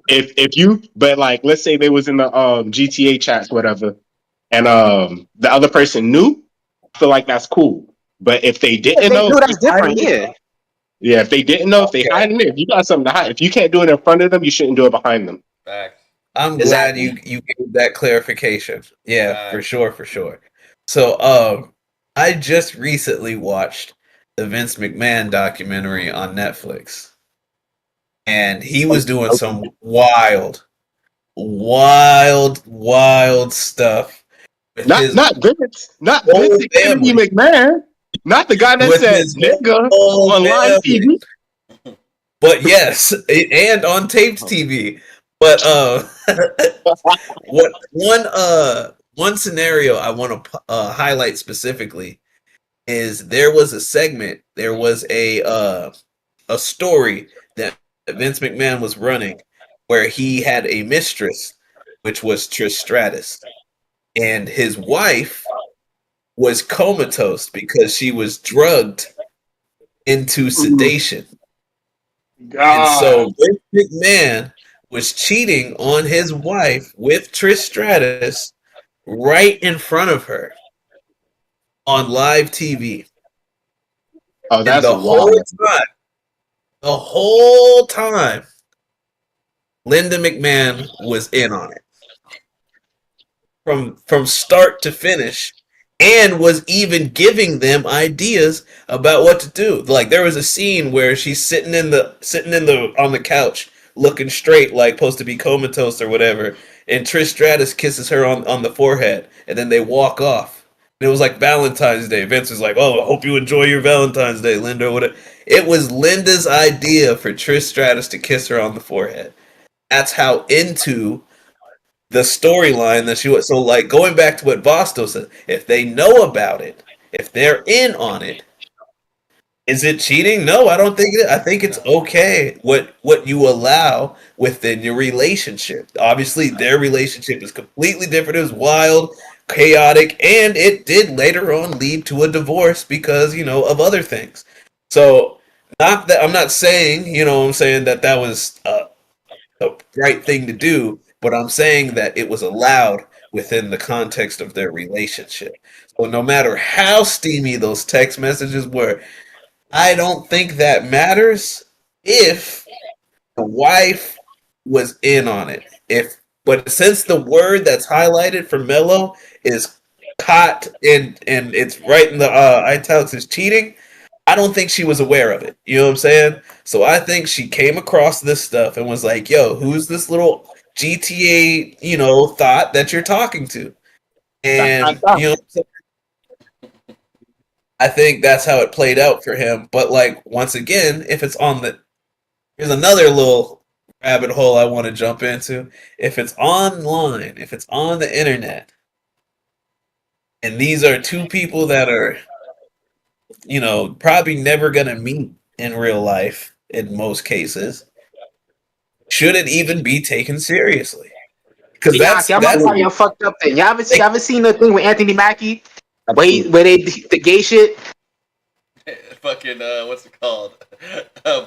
If you, but let's say they was in the GTA chats, whatever, and the other person knew, I feel like that's cool. But if they didn't know, that's different. Yeah. Yeah, if they didn't know, if they hiding it, if you got something to hide, if you can't do it in front of them, you shouldn't do it behind them. Facts. I'm glad you gave that clarification. Yeah, for sure. So, I just recently watched the Vince McMahon documentary on Netflix, and he was doing some wild stuff. Not Vince Kennedy McMahon, not the guy that said nigga on live TV. But yes, and on taped TV. But one scenario I want to highlight specifically is there was a segment, there was a story that Vince McMahon was running where he had a mistress, which was Trish Stratus, and his wife was comatose because she was drugged into sedation. God. And so Vince McMahon was cheating on his wife with Trish Stratus right in front of her on live TV. Oh, that's the whole time, Linda McMahon was in on it from start to finish, and was even giving them ideas about what to do. Like there was a scene where she's sitting on the couch, looking straight, like supposed to be comatose or whatever, and Trish Stratus kisses her on the forehead, and then they walk off. And it was like Valentine's Day. Vince was like, "Oh, I hope you enjoy your Valentine's Day, Linda." Whatever. It was Linda's idea for Trish Stratus to kiss her on the forehead. That's how into the storyline that she was. So, like, going back to what Vosto said, if they know about it, if they're in on it, is it cheating? No, I don't think it. I think it's okay what you allow within your relationship. Obviously, their relationship is completely different. It was wild, chaotic, and it did later on lead to a divorce because of other things. So, not that I'm not saying I'm saying that was a right thing to do, but I'm saying that it was allowed within the context of their relationship. So, no matter how steamy those text messages were, I don't think that matters if the wife was in on it. But since the word that's highlighted for Mello is caught and it's right in the italics is cheating, I don't think she was aware of it. You know what I'm saying? So I think she came across this stuff and was like, "Yo, who's this little GTA, thought that you're talking to?" And I think that's how it played out for him. But like once again, if it's on the here's another little rabbit hole I want to jump into. If it's online, if it's on the internet, and these are two people that are, probably never gonna meet in real life in most cases, should it even be taken seriously? Because I'm gonna tell you fucked up thing. Y'all ever seen the thing with Anthony Mackie? Where they the gay shit? Fucking what's it called?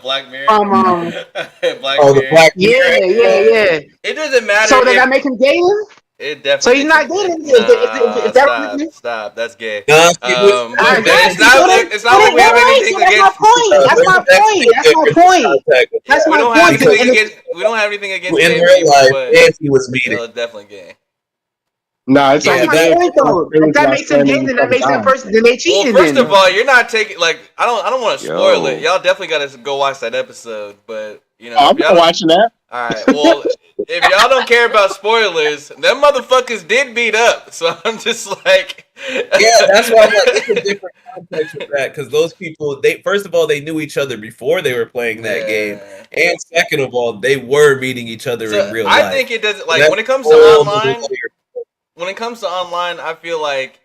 Black Mirror. Black Mirror. The Black Mirror. Yeah. It doesn't matter. So they gotta make him gay? It definitely. So he's not gay. Stop. That's gay. It's not like we have anything against. That's my point. We don't have anything against. In real life, Nancy was meeting. Definitely gay. No, it's that's my point though. If that makes him gay, then that makes that person. Then they cheated. Well, first of all, you're not taking I don't want to spoil it. Y'all definitely got to go watch that episode. But I'm not watching that. All right. Well, if y'all don't care about spoilers, them motherfuckers did beat up. So I'm just like, yeah, that's why I'm like, it's a different context with that because those people, first of all, they knew each other before they were playing that game, and second of all, they were meeting each other in real life. I think it doesn't when it comes to online. When it comes to online, I feel like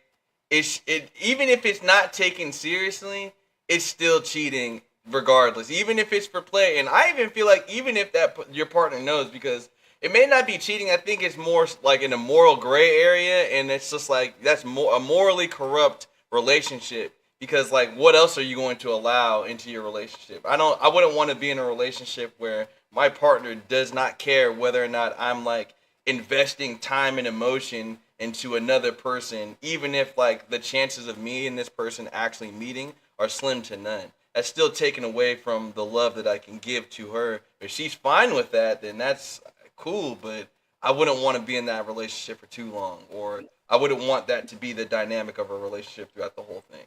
even if it's not taken seriously, it's still cheating regardless. Even if it's for play, and I even feel like even if your partner knows, because it may not be cheating. I think it's more like in a moral gray area, and it's just like that's a morally corrupt relationship. Because like, what else are you going to allow into your relationship? I wouldn't want to be in a relationship where my partner does not care whether or not I'm like investing time and emotion into another person, even if like the chances of me and this person actually meeting are slim to none. That's still taken away from the love that I can give to her. If she's fine with that, then that's cool, but I wouldn't want to be in that relationship for too long, or I wouldn't want that to be the dynamic of a relationship throughout the whole thing.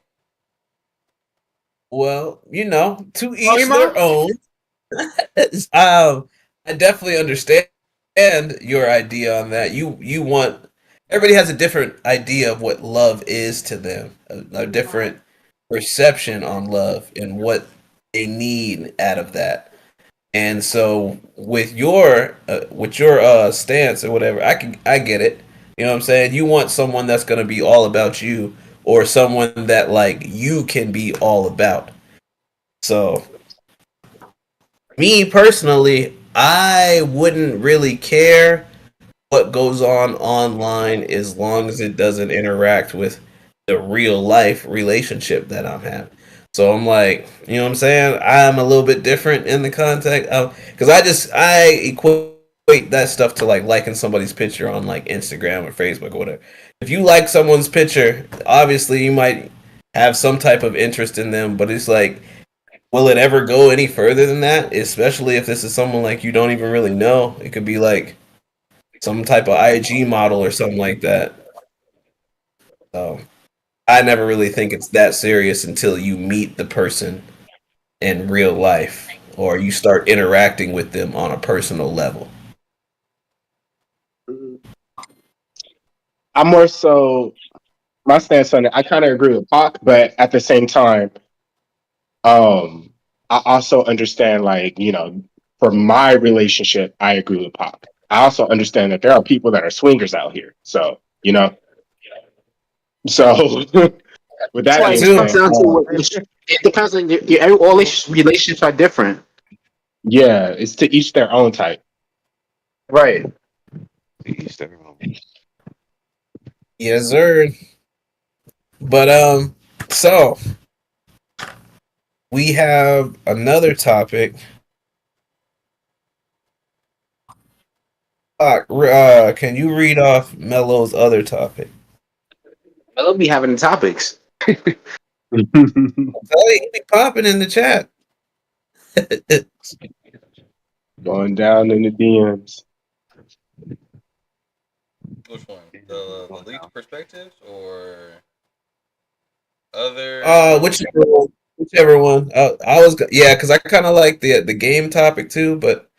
Well, to each their own. I definitely understand your idea on that. You want everybody has a different idea of what love is to them, a different perception on love and what they need out of that. And so with your stance or whatever, I get it. You know what I'm saying? You want someone that's going to be all about you, or someone that like you can be all about. So me personally, I wouldn't really care what goes on online as long as it doesn't interact with the real life relationship that I'm having. So I'm like, you know what I'm saying? I'm a little bit different in the context of, because I equate that stuff to like liking somebody's picture on like Instagram or Facebook or whatever. If you like someone's picture, obviously you might have some type of interest in them, but it's like, will it ever go any further than that? Especially if this is someone like you don't even really know. It could be like some type of IG model or something like that. So I never really think it's that serious until you meet the person in real life or you start interacting with them on a personal level. I'm more so my stance on it. I kind of agree with Pac, but at the same time, I also understand, like, for my relationship, I agree with Pac. I also understand that there are people that are swingers out here. So, you know, so with That's that why That being it too. comes said, down to it depends on all relationships are different. yeah, it's to each their own type. Right. Each their own. Yes, sir. But so we have another topic. Can you read off Mello's other topic? I'll be having the topics. Tell you, he be popping in the chat. Going down in the DMs. Which one? The leaked perspectives or other? Whichever one. Whichever one. Yeah, because I kind of like the game topic too, but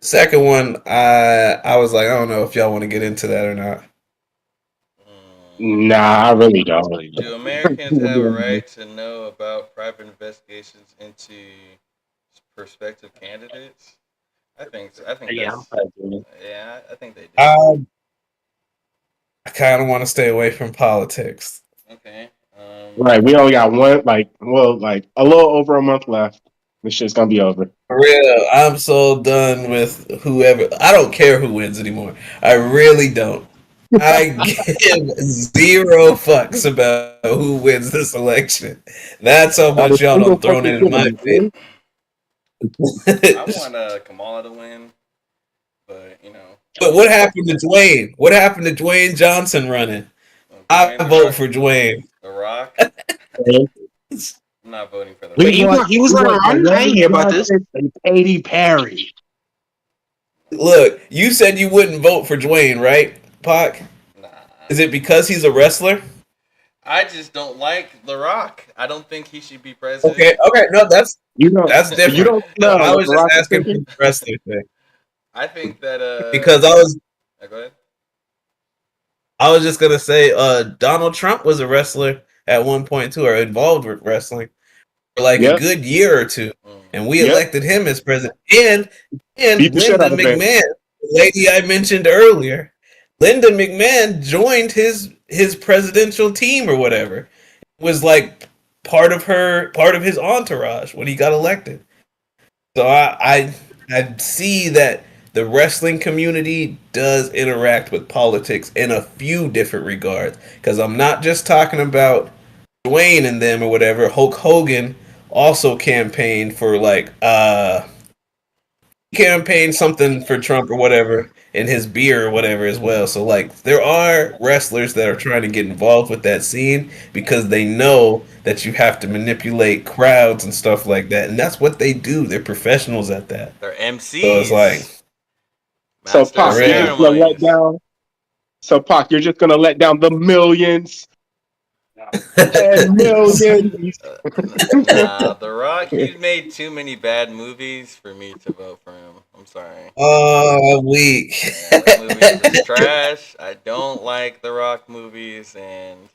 second one, I was like, I don't know if y'all want to get into that or not. Nah, I really don't. Do Americans have a right to know about private investigations into prospective candidates? I think so. I think that's yeah. I think they do. I kind of want to stay away from politics. Okay. Right, we only got one, like a little over a month left. This shit's gonna be over. For real, I'm so done with whoever. I don't care who wins anymore. I really don't. I give zero fucks about who wins this election. That's how Not a much y'all single don't thrown fucking into my thing. face. I want Kamala to win, but you know. But what happened to Dwayne? What happened to Dwayne Johnson running? I vote for Dwayne. The Rock. I'm not voting for the We Rock. He was gonna run. I ain't hear about this. And Katy Perry. Look, you said you wouldn't vote for Dwayne, right, Pac? Nah. Is it because he's a wrestler? I just don't like The Rock. I don't think he should be president. Okay, no, that's different. You don't know. I was what just Rock is asking for thinking? the wrestler thing I think that because I was go ahead. just gonna say Donald Trump was a wrestler at one point too, or involved with wrestling for like a Yep. good year or two, and we Yep. elected him as president. And Beat the shit Linda out of him. McMahon, the lady I mentioned earlier, Linda McMahon joined his presidential team or whatever. It was like part of his entourage when he got elected. So I see that the wrestling community does interact with politics in a few different regards. Because I'm not just talking about Dwayne and them or whatever. Hulk Hogan also campaigned for campaigned something for Trump or whatever in his beer or whatever as well. So like there are wrestlers that are trying to get involved with that scene because they know that you have to manipulate crowds and stuff like that. And that's what they do. They're professionals at that. They're MCs. So it's like So Master Pac, of you're just gonna let ceremonies. down. So Pac, you're just gonna let down the millions. 10 millions. Nah, The Rock. He's made too many bad movies for me to vote for him. I'm sorry. weak. Yeah, the movies are trash. I don't like The Rock movies, and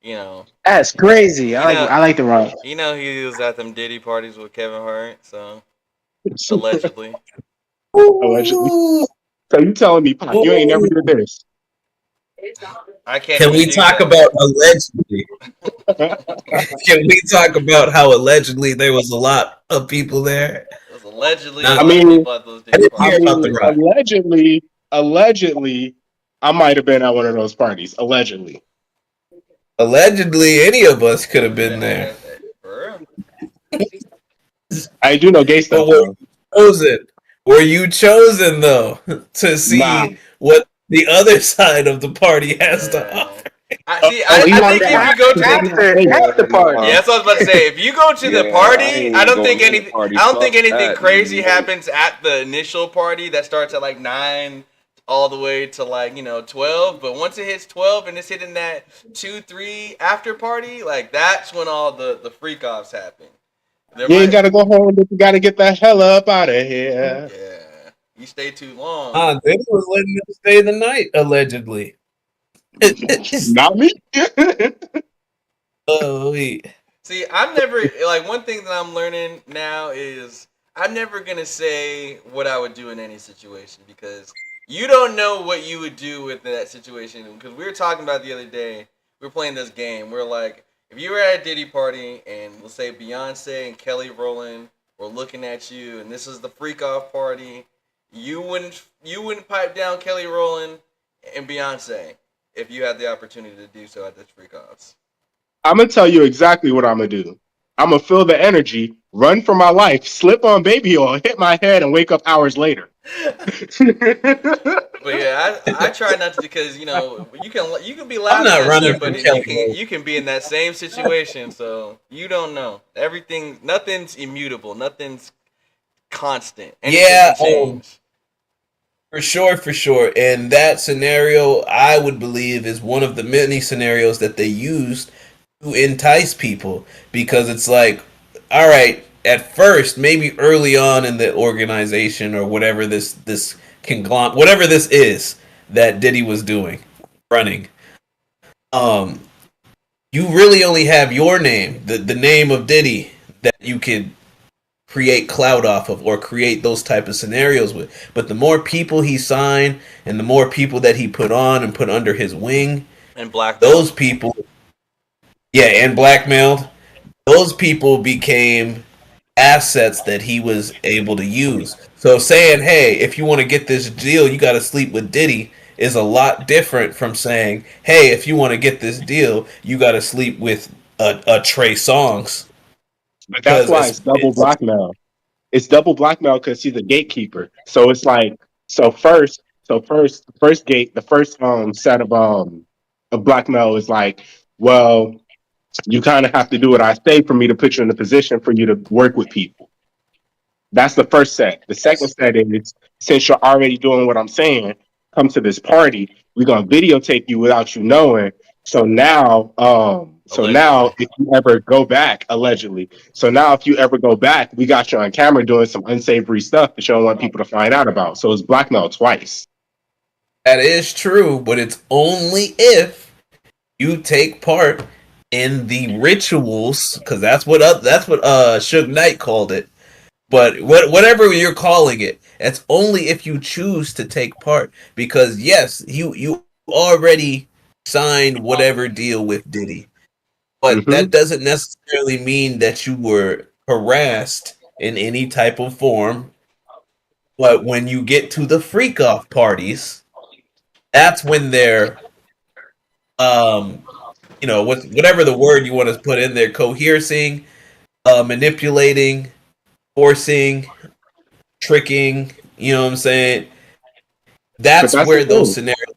you know, That's crazy. I like the Rock. he was at them Diddy parties with Kevin Hart, so allegedly. Allegedly. So you telling me, Pac, you ain't never did this? I can't. Can even we do talk that. about allegedly? Can we talk about how allegedly there was a lot of people there? It was allegedly I a lot of mean, people at those Diddy I parties. hear about The Rock. allegedly, I might have been at one of those parties. Allegedly. Allegedly, any of us could have been there. For real. I do know gay stuff. Were you chosen though to see Nah. what the other side of the party has to offer? I think if you go to after party. yeah, that's what I was about to say. If you go to the Yeah, I party, ain't I don't going think to the anything. party. I don't think Fuck anything that, crazy man. happens at the initial party that starts at like 9 all the way to 12. But once it hits 12 and it's hitting that 2-3 after party, like that's when all the freak offs happen. You ain't gotta go home, but you gotta get the hell up out of here. Yeah, you stay too long. They was letting them stay the night allegedly. Not me. Oh, wait. See, I'm never one thing that I'm learning now is I'm never gonna say what I would do in any situation because You don't know what you would do with that situation because we were talking about the other day. We were playing this game. We're like, if you were at a Diddy party and let's say Beyonce and Kelly Rowland were looking at you, and this is the freak off party, you wouldn't pipe down Kelly Rowland and Beyonce if you had the opportunity to do so at this freak offs. I'm gonna tell you exactly what I'm gonna do. I'm gonna feel the energy, run for my life, slip on baby oil, hit my head, and wake up hours later. But yeah, I try not to because you can be laughing not at running stuff, but from Kelly you can be in that same situation, so you don't know. Nothing's immutable, nothing's constant. Anything Yeah, can change. for sure. And that scenario, I would believe, is one of the many scenarios that they used to entice people because it's like, all right, at first, maybe early on in the organization or whatever this conglomerate, whatever this is that Diddy was doing, running, um, you really only have your name, the name of Diddy that you could create clout off of or create those type of scenarios with. But the more people he signed and the more people that he put on and put under his wing, And black those people, yeah, and blackmailed, those people became assets that he was able to use. So saying, hey, if you want to get this deal, you got to sleep with Diddy is a lot different from saying, hey, if you want to get this deal, you got to sleep with a Trey Songz. But that's why it's double blackmail. It's double blackmail because he's a gatekeeper. So it's like first gate, the first set of blackmail is like, well, you kind of have to do what I say for me to put you in a position for you to work with people. That's the first set. The second set is since you're already doing what I'm saying, come to this party. We're gonna videotape you without you knowing. So now, if you ever go back, allegedly. So now, if you ever go back, we got you on camera doing some unsavory stuff that you don't want people to find out about. So it's blackmail twice. That is true, but it's only if you take part in the rituals, because that's what Suge Knight called it. But whatever you're calling it, it's only if you choose to take part. Because yes, you already signed whatever deal with Diddy, but that doesn't necessarily mean that you were harassed in any type of form. But when you get to the freak off parties, that's when they're whatever the word you want to put in there, coercing, manipulating, forcing, tricking, you know what I'm saying? That's where those scenarios,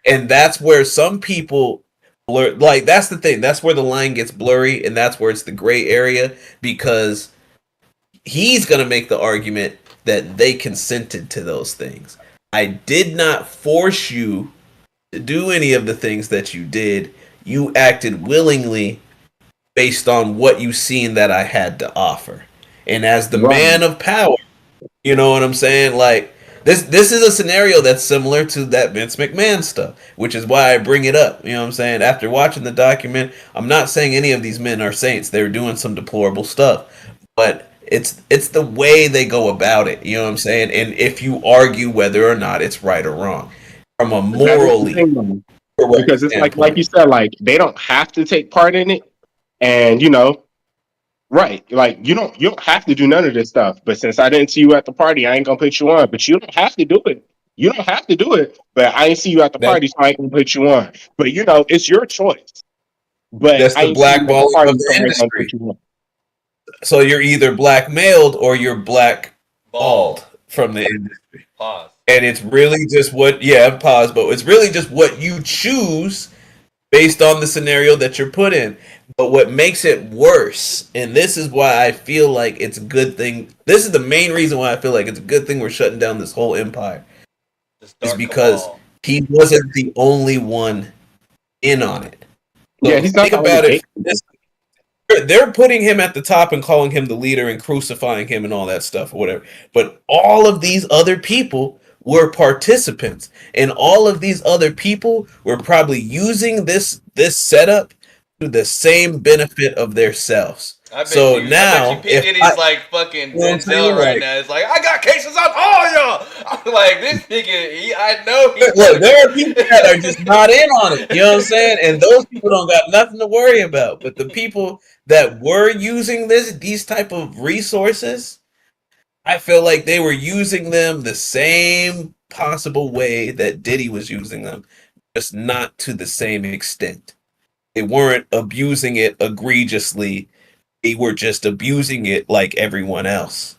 and that's where some people blur, like that's the thing, that's where the line gets blurry, and that's where it's the gray area, because he's going to make the argument that they consented to those things. I did not force you to do any of the things that you did. You acted willingly based on what you seen that I had to offer. And as the man of power, you know what I'm saying? Like this is a scenario that's similar to that Vince McMahon stuff, which is why I bring it up. You know what I'm saying? After watching the document, I'm not saying any of these men are saints. They're doing some deplorable stuff, but it's the way they go about it. You know what I'm saying? And if you argue whether or not it's right or wrong, from a morally, because it's like you said, like they don't have to take part in it, and right, like you don't have to do none of this stuff. But since I didn't see you at the party, I ain't gonna put you on. But you don't have to do it. You don't have to do it. But I ain't see you at the party, so I ain't gonna put you on. But it's your choice. But that's the blackballing of the industry. So you're either blackmailed or you're blackballed from the industry. Pause. And it's really just but it's really just what you choose based on the scenario that you're put in. But what makes it worse, and this is why I feel like it's a good thing, this is the main reason why I feel like it's a good thing we're shutting down this whole empire, is because he wasn't the only one in on it. So yeah, he's not think about it. They're putting him at the top and calling him the leader and crucifying him and all that stuff or whatever. But all of these other people were participants, and all of these other people were probably using this setup to the same benefit of themselves. So I now, bet you P Diddy's like fucking you know what I'm saying? Denzel right Like, now. It's like I got cases on all y'all. I'm like this nigga. I know he's look, there are people that are just not in on it. You know what I'm saying? And those people don't got nothing to worry about. But the people that were using these type of resources, I feel like they were using them the same possible way that Diddy was using them, just not to the same extent. They weren't abusing it egregiously. They were just abusing it like everyone else.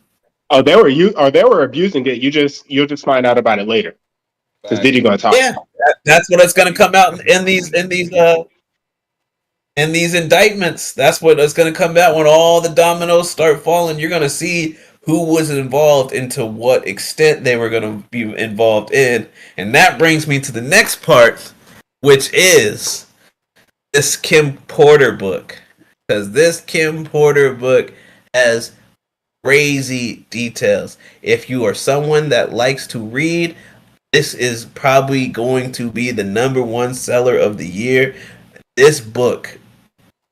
Oh, they were abusing it. You'll just find out about it later because Diddy Facts. gonna talk. Yeah, that's what it's going to come out in these indictments. That's what it's going to come out when all the dominoes start falling. You're going to see who was involved and to what extent they were going to be involved in. And that brings me to the next part, which is this Kim Porter book. Because this Kim Porter book has crazy details. If you are someone that likes to read, this is probably going to be the #1 seller of the year. This book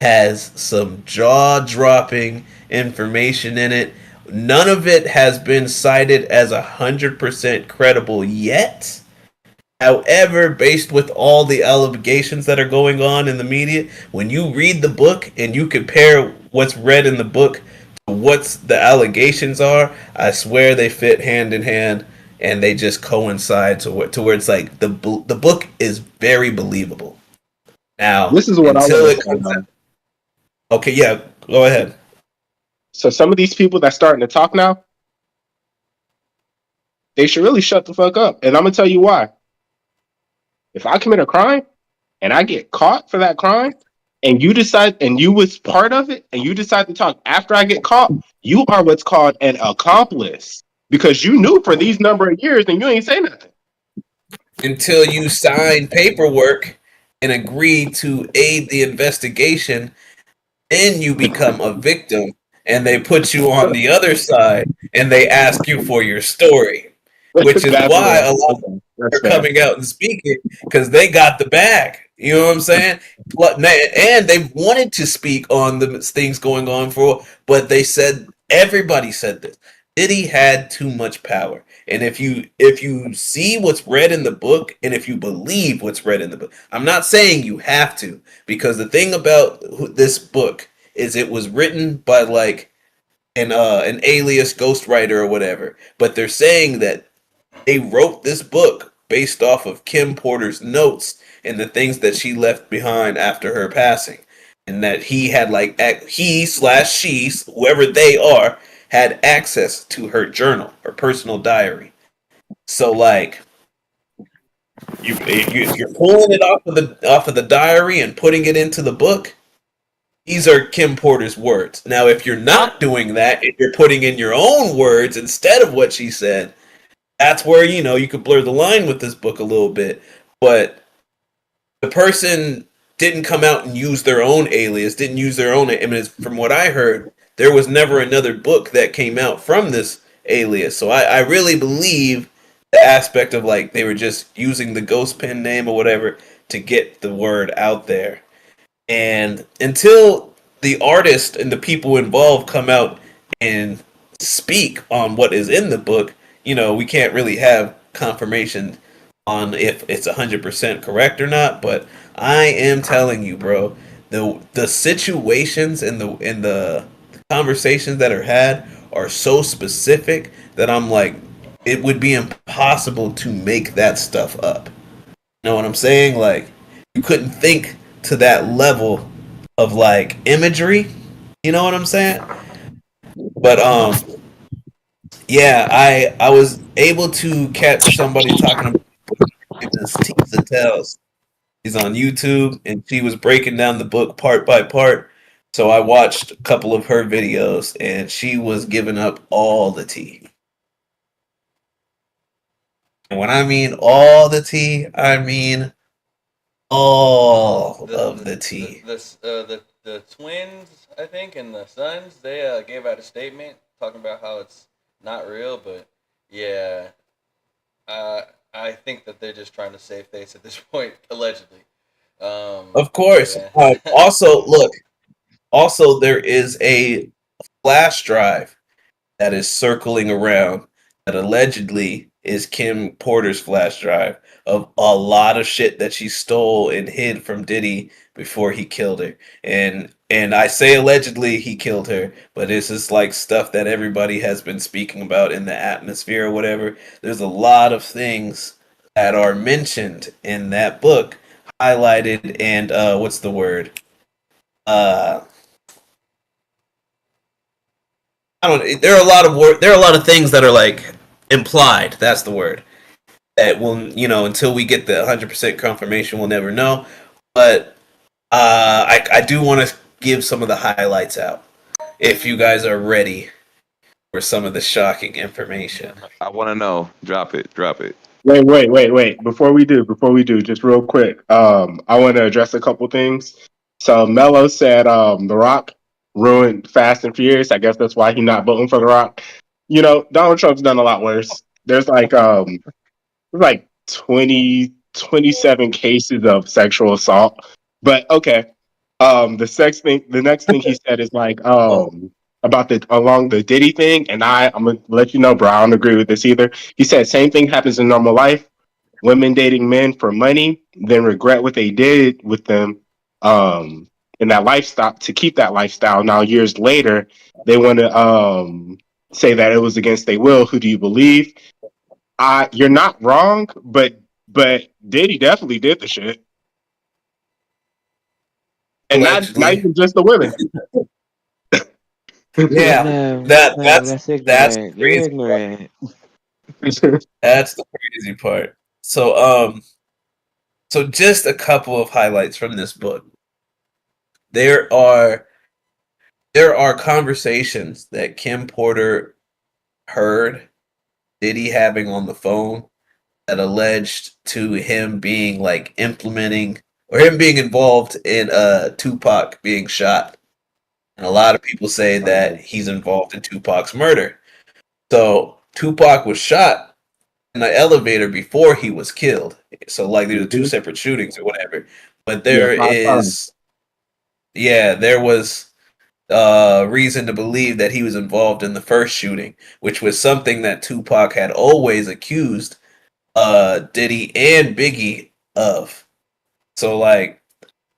has some jaw-dropping information in it. None of it has been cited as 100% credible yet. However, based with all the allegations that are going on in the media, when you read the book and you compare what's read in the book to what's the allegations are, I swear they fit hand in hand and they just coincide to where it's like the book is very believable. Now, This is what I until want it to say. comes out. Okay, yeah, go ahead. So some of these people that's starting to talk now, they should really shut the fuck up. And I'm gonna tell you why. If I commit a crime and I get caught for that crime, and you was part of it, and you decide to talk after I get caught, you are what's called an accomplice because you knew for these number of years and you ain't say nothing. Until you sign paperwork and agree to aid the investigation, then you become a victim and they put you on the other side and they ask you for your story, which is why a lot of people are coming out and speaking because they got the bag. You know what I'm saying? And they wanted to speak on the things going on but they said, everybody said this. Diddy had too much power. And if you see what's read in the book and if you believe what's read in the book, I'm not saying you have to, because the thing about this book is it was written by like an alias ghostwriter or whatever, but they're saying that they wrote this book based off of Kim Porter's notes and the things that she left behind after her passing, and that he had like he/she, whoever they are, had access to her journal, her personal diary. So like you're pulling it off of the diary and putting it into the book. These are Kim Porter's words. Now, if you're not doing that, if you're putting in your own words instead of what she said, that's where you could blur the line with this book a little bit. But the person didn't come out and use their own alias, didn't use their own. I mean, from what I heard, there was never another book that came out from this alias. So I really believe the aspect of like they were just using the ghost pen name or whatever to get the word out there. And until the artist and the people involved come out and speak on what is in the book, we can't really have confirmation on if it's 100% correct or not. But I am telling you, bro, the situations and the conversations that are had are so specific that I'm like, it would be impossible to make that stuff up. You know what I'm saying? Like, you couldn't think to that level of like imagery. You know what I'm saying? But yeah, I was able to catch somebody talking about this Teens and Tales. He's on YouTube, and she was breaking down the book part by part. So I watched a couple of her videos, and she was giving up all the tea. And when I mean all the tea, I mean all of the tea. The twins, I think, and the sons, they gave out a statement talking about how it's not real, but yeah, I think that they're just trying to save face at this point, allegedly. Of course. Yeah. Also, look, Also, there is a flash drive that is circling around that allegedly is Kim Porter's flash drive of a lot of shit that she stole and hid from Diddy before he killed her. And I say allegedly he killed her, but this is like stuff that everybody has been speaking about in the atmosphere or whatever. There's a lot of things that are mentioned in that book, highlighted and what's the word? I don't. There are a lot of there are a lot of things that are like implied. That's the word. That will, until we get the 100% confirmation, we'll never know. But I do want to give some of the highlights out. If you guys are ready for some of the shocking information. I want to know. Drop it. Wait. Before we do, just real quick. I want to address a couple things. So Mello said, The Rock ruined Fast and Furious. I guess that's why he's not voting for The Rock. Donald Trump's done a lot worse. There's like 27 cases of sexual assault. But okay. The next thing he said is like about along the Diddy thing, and I'm gonna let you know, bro, I don't agree with this either. He said same thing happens in normal life. Women dating men for money, then regret what they did with them in that lifestyle to keep that lifestyle. Now years later, they want to say that it was against their will. Who do you believe? You're not wrong, but Diddy definitely did the shit. And not even just the women. Yeah, No, that's ignorant. You're crazy. ignorant. That's the crazy part. So just a couple of highlights from this book. There are conversations that Kim Porter heard Diddy having on the phone that alleged to him being like implementing or him being involved in Tupac being shot. And a lot of people say that he's involved in Tupac's murder. So Tupac was shot in the elevator before he was killed. So like there were two separate shootings or whatever. But there was reason to believe that he was involved in the first shooting, which was something that Tupac had always accused Diddy and Biggie of. So like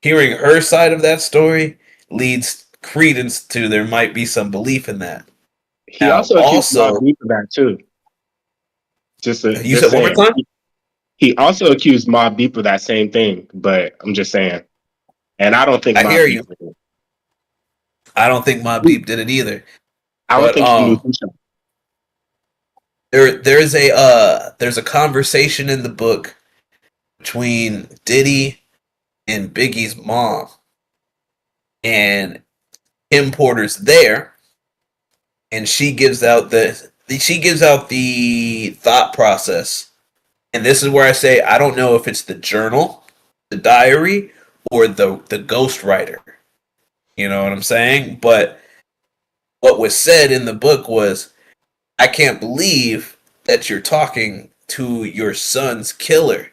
hearing her side of that story leads credence to there might be some belief in that. He also accused Mobb Deep of that too. You said one more time? He also accused Mobb Deep of that same thing, but I'm just saying. And I don't think I hear you. I don't think Mobb Deep did it either. I don't think he knew. There's a conversation in the book between Diddy and Biggie's mom, and Kim Porter's there, and she gives out the thought process. And this is where I say I don't know if it's the journal, the diary, or the ghostwriter. You know what I'm saying? But what was said in the book was, I can't believe that you're talking to your son's killer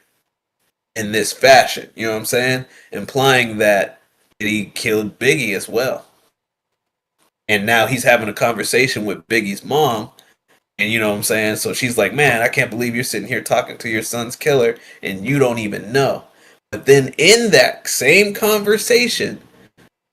in this fashion. You know what I'm saying? Implying that he killed Biggie as well. And now he's having a conversation with Biggie's mom. And you know what I'm saying? So she's like, man, I can't believe you're sitting here talking to your son's killer and you don't even know. But then in that same conversation,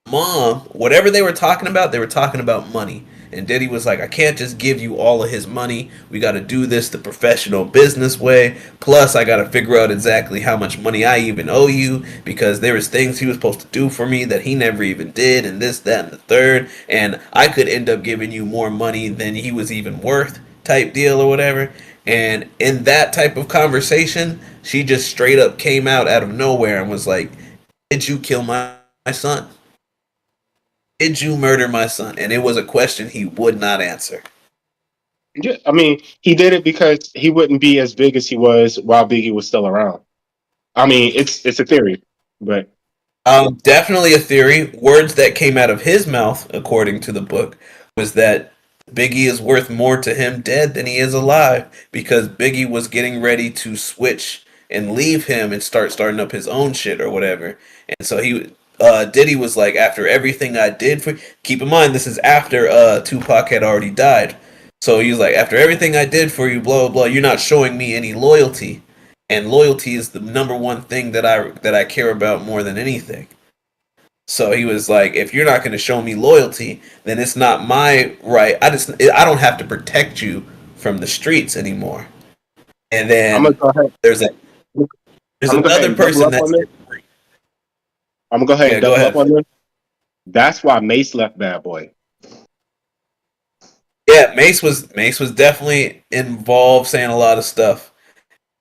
mom, whatever they were talking about money. And Diddy was like, I can't just give you all of his money. We got to do this the professional business way. Plus, I got to figure out exactly how much money I even owe you, because there was things he was supposed to do for me that he never even did, and this, that, and the third. And I could end up giving you more money than he was even worth, type deal or whatever. And in that type of conversation, she just straight up came out of nowhere and was like, did you kill my son? Did you murder my son? And it was a question he would not answer. Yeah, I mean, he did it because he wouldn't be as big as he was while Biggie was still around. I mean, it's a theory, but definitely a theory. Words that came out of his mouth, according to the book, was that Biggie is worth more to him dead than he is alive, because Biggie was getting ready to switch and leave him and starting up his own shit or whatever. And so Diddy was like, after everything I did for, keep in mind this is after Tupac had already died. So he was like, after everything I did for you, blah blah blah, you're not showing me any loyalty, and loyalty is the number one thing that I care about more than anything. So he was like, if you're not going to show me loyalty, then it's not my right. I don't have to protect you from the streets anymore. And I'm then gonna go ahead. there's I'm gonna go ahead another and double person up that's on this. I'm gonna go ahead Yeah, and go double up ahead. on this. That's why Mace left Bad Boy. Yeah, Mace was definitely involved, saying a lot of stuff,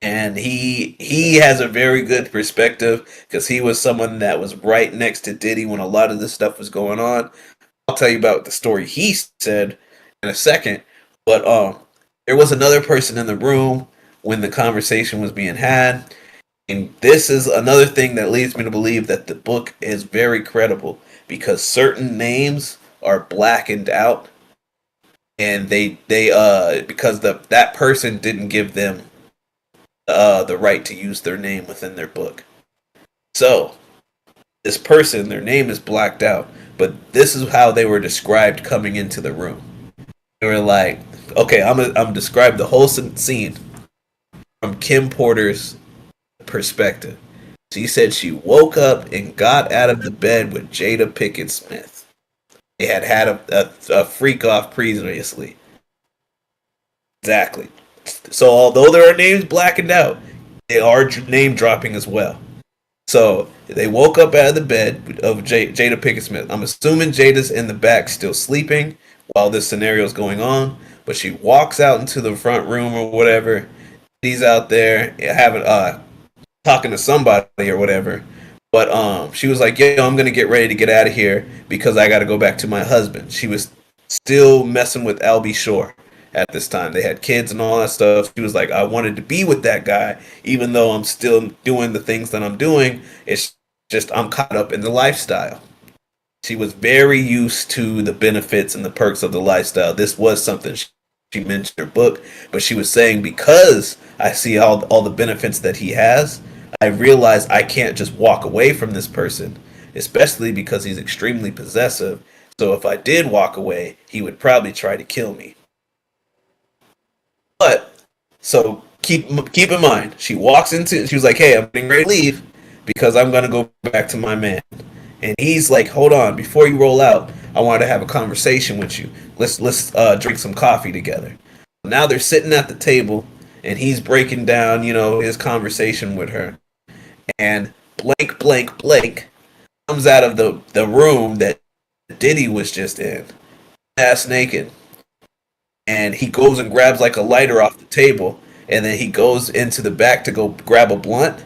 and he has a very good perspective because he was someone that was right next to Diddy when a lot of this stuff was going on. I'll tell you about the story he said in a second, but there was another person in the room when the conversation was being had, and this is another thing that leads me to believe that the book is very credible because certain names are blackened out, and they because that person didn't give them the right to use their name within their book. So this person, their name is blacked out, but this is how they were described coming into the room. They were like, okay, I'm describe the whole scene from Kim Porter's perspective. She said she woke up and got out of the bed with Jada Pinkett Smith. They had a freak off previously. Exactly. So although there are names blackened out, they are name dropping as well. So they woke up out of the bed of Jada Pinkett Smith. I'm assuming Jada's in the back still sleeping while this scenario is going on, but she walks out into the front room or whatever. He's out there having talking to somebody or whatever. But she was like, "Yo, I'm gonna get ready to get out of here because I got to go back to my husband." She was still messing with Albie Shore at this time. They had kids and all that stuff. She was like, "I wanted to be with that guy, even though I'm still doing the things that I'm doing. It's just I'm caught up in the lifestyle." She was very used to the benefits and the perks of the lifestyle. This was something she mentioned in her book, but she was saying because I see all the benefits that he has, I realize I can't just walk away from this person, especially because he's extremely possessive. So if I did walk away, he would probably try to kill me. But so keep in mind, she walks into. She was like, "Hey, I'm getting ready to leave because I'm gonna go back to my man." And he's like, "Hold on, before you roll out, I wanted to have a conversation with you. Let's drink some coffee together." Now they're sitting at the table, and he's breaking down, his conversation with her. And blank, blank, blank comes out of the room that Diddy was just in, ass naked. And he goes and grabs like a lighter off the table, and then he goes into the back to go grab a blunt.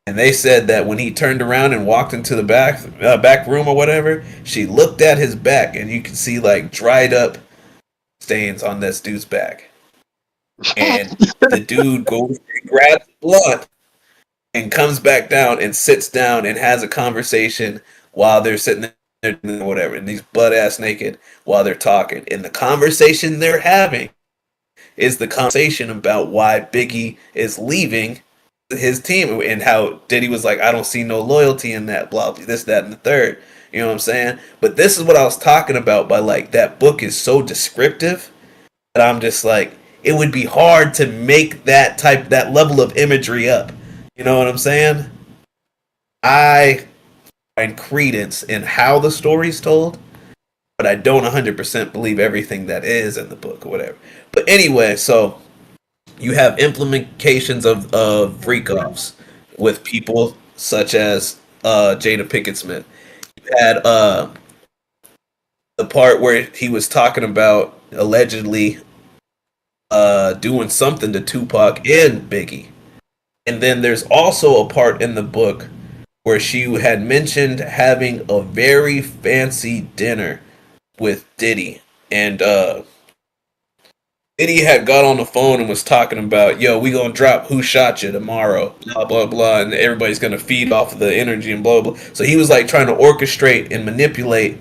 And they said that when he turned around and walked into the back room or whatever, she looked at his back, and you can see like dried up stains on this dude's back. And the dude goes and grabs the blunt and comes back down and sits down and has a conversation while they're sitting there or whatever, and he's butt ass naked while they're talking. And the conversation they're having is the conversation about why Biggie is leaving his team and how Diddy was like, "I don't see no loyalty in that, blah, this, that, and the third." You know what I'm saying? But this is what I was talking about by like that book is so descriptive that I'm just like, it would be hard to make that level of imagery up. You know what I'm saying? I find credence in how the story's told, but I don't 100% believe everything that is in the book or whatever. But anyway, so you have implementations of freak-offs with people such as Jada Pinkett Smith. You had the part where he was talking about allegedly doing something to Tupac and Biggie. And then there's also a part in the book where she had mentioned having a very fancy dinner with Diddy. And Diddy had got on the phone and was talking about, "Yo, we gonna drop Who Shot You tomorrow, blah, blah, blah, and everybody's gonna feed off of the energy and blah, blah." So he was like trying to orchestrate and manipulate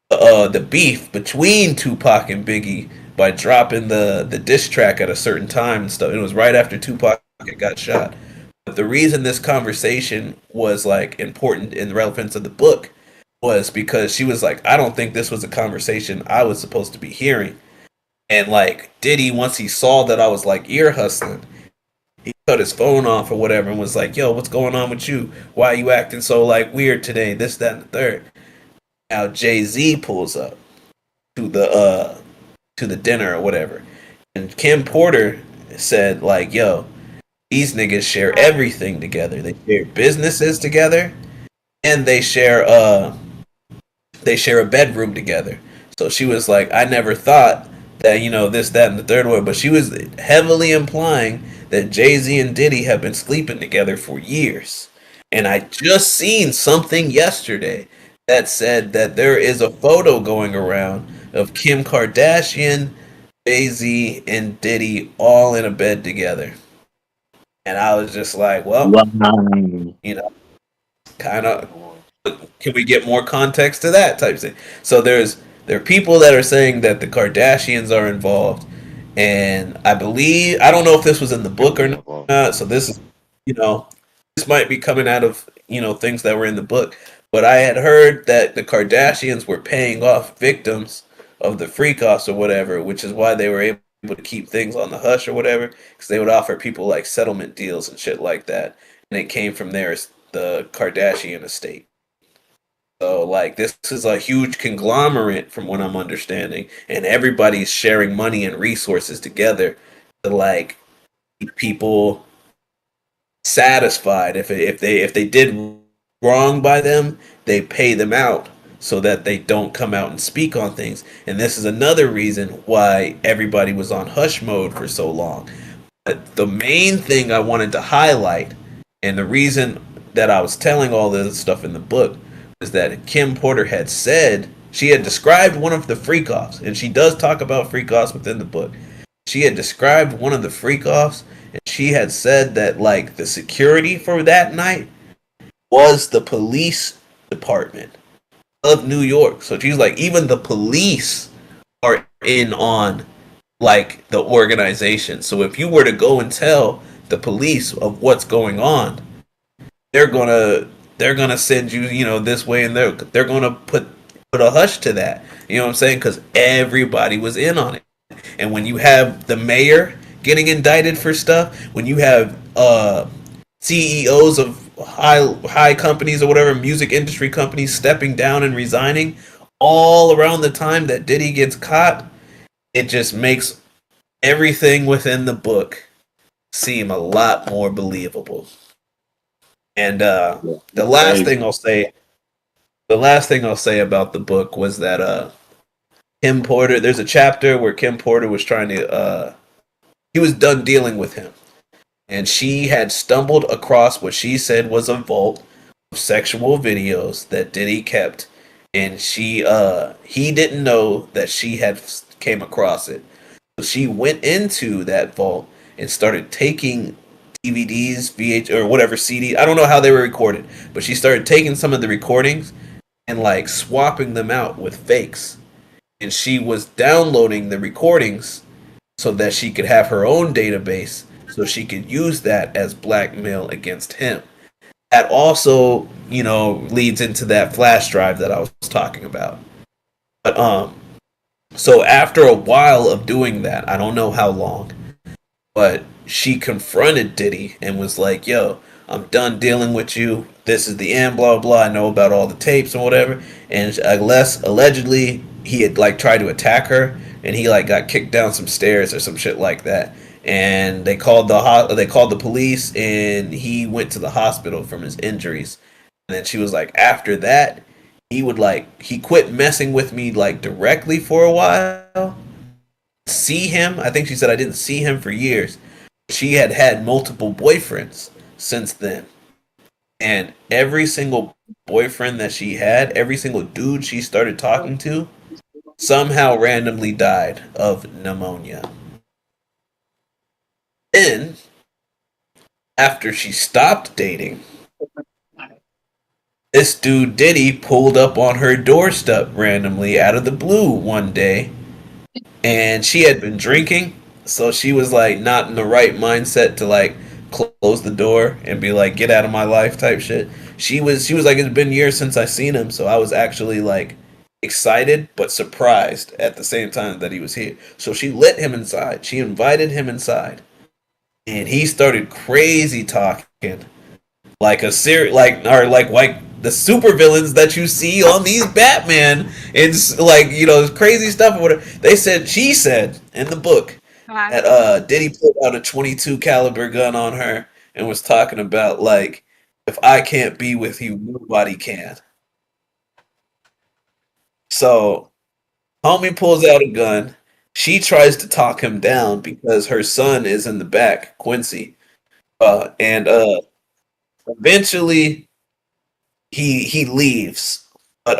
the beef between Tupac and Biggie by dropping the diss track at a certain time and stuff. It was right after Tupac got shot. But the reason this conversation was like important in the relevance of the book was because she was like, I don't think this was a conversation I was supposed to be hearing. And like Diddy, once he saw that I was like ear hustling, he cut his phone off or whatever and was like, yo, what's going on with you? Why are you acting so like weird today? This, that, and the third. Now Jay-Z pulls up to the dinner or whatever. And Kim Porter said, like, yo, these niggas share everything together. They share businesses together and they share a bedroom together. So she was like, I never thought that, you know, this, that, and the third one, but she was heavily implying that Jay-Z and Diddy have been sleeping together for years. And I just seen something yesterday that said that there is a photo going around of Kim Kardashian, Jay-Z, and Diddy all in a bed together. And I was just like, well, you know, kind of, can we get more context to that type of thing? So there are people that are saying that the Kardashians are involved, and I don't know if this was in the book or not. So this is, you know, this might be coming out of, you know, things that were in the book. But I had heard that the Kardashians were paying off victims of the freak-offs or whatever, which is why they were able to keep things on the hush or whatever, because they would offer people like settlement deals and shit like that, and it came from the Kardashian estate. So like this is a huge conglomerate from what I'm understanding, and everybody's sharing money and resources together to like keep people satisfied. If they did wrong by them, they pay them out so that they don't come out and speak on things. And this is another reason why everybody was on hush mode for so long. But the main thing I wanted to highlight, and the reason that I was telling all this stuff in the book, was that Kim Porter had said, she had described one of the freak-offs, and she does talk about freak-offs within the book. She had described one of the freak-offs, and she had said that like the security for that night was the police department of New York. So she's like, even the police are in on like the organization. So if you were to go and tell the police of what's going on, they're gonna send you, you know, this way, and they're gonna put a hush to that. You know what I'm saying? Because everybody was in on it. And when you have the mayor getting indicted for stuff, when you have CEOs of high companies or whatever, music industry companies stepping down and resigning all around the time that Diddy gets caught, it just makes everything within the book seem a lot more believable. And the last thing I'll say about the book was that Kim Porter, there's a chapter where Kim Porter was trying to he was done dealing with him. And she had stumbled across what she said was a vault of sexual videos that Diddy kept, and he didn't know that she had came across it. So she went into that vault and started taking DVDs, VH or whatever CD. I don't know how they were recorded, but she started taking some of the recordings and like swapping them out with fakes. And she was downloading the recordings so that she could have her own database, so she could use that as blackmail against him. That also, you know, leads into that flash drive that I was talking about. But so after a while of doing that, I don't know how long, but she confronted Diddy and was like, yo, I'm done dealing with you. This is the end, blah, blah. I know about all the tapes and whatever. And allegedly, he had like tried to attack her, and he like got kicked down some stairs or some shit like that. And they called the police, and he went to the hospital from his injuries. And then she was like, after that, he quit messing with me like directly for a while. See him, I think she said I didn't see him for years. She had had multiple boyfriends since then. And every single boyfriend that she had, every single dude she started talking to, somehow randomly died of pneumonia. Then, after she stopped dating, this dude Diddy pulled up on her doorstep randomly out of the blue one day, and she had been drinking, so she was like not in the right mindset to like close the door and be like, "Get out of my life," type shit. She was like, "It's been years since I seen him," so I was actually like excited but surprised at the same time that he was here. So she let him inside. She invited him inside, and he started crazy talking like a like the supervillains that you see on these Batman. It's like, crazy stuff or whatever. She said in the book that Diddy pulled out a 22 caliber gun on her and was talking about like, if I can't be with you, nobody can. So homie pulls out a gun. She tries to talk him down because her son is in the back, Quincy. And eventually he leaves. But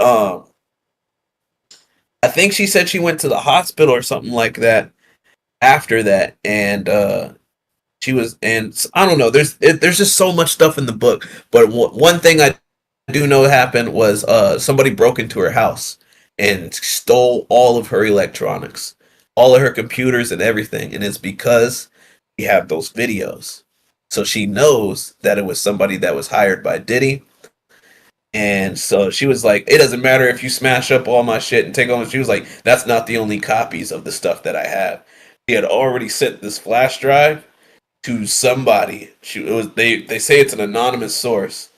I think she said she went to the hospital or something like that after that, and she was, and I don't know. There's just so much stuff in the book, but one thing I do know happened was somebody broke into her house and stole all of her electronics, all of her computers and everything, and it's because we have those videos. So she knows that it was somebody that was hired by Diddy. And so she was like, "It doesn't matter if you smash up all my shit and take all." She was like, "That's not the only copies of the stuff that I have." She had already sent this flash drive to somebody. They say it's an anonymous source.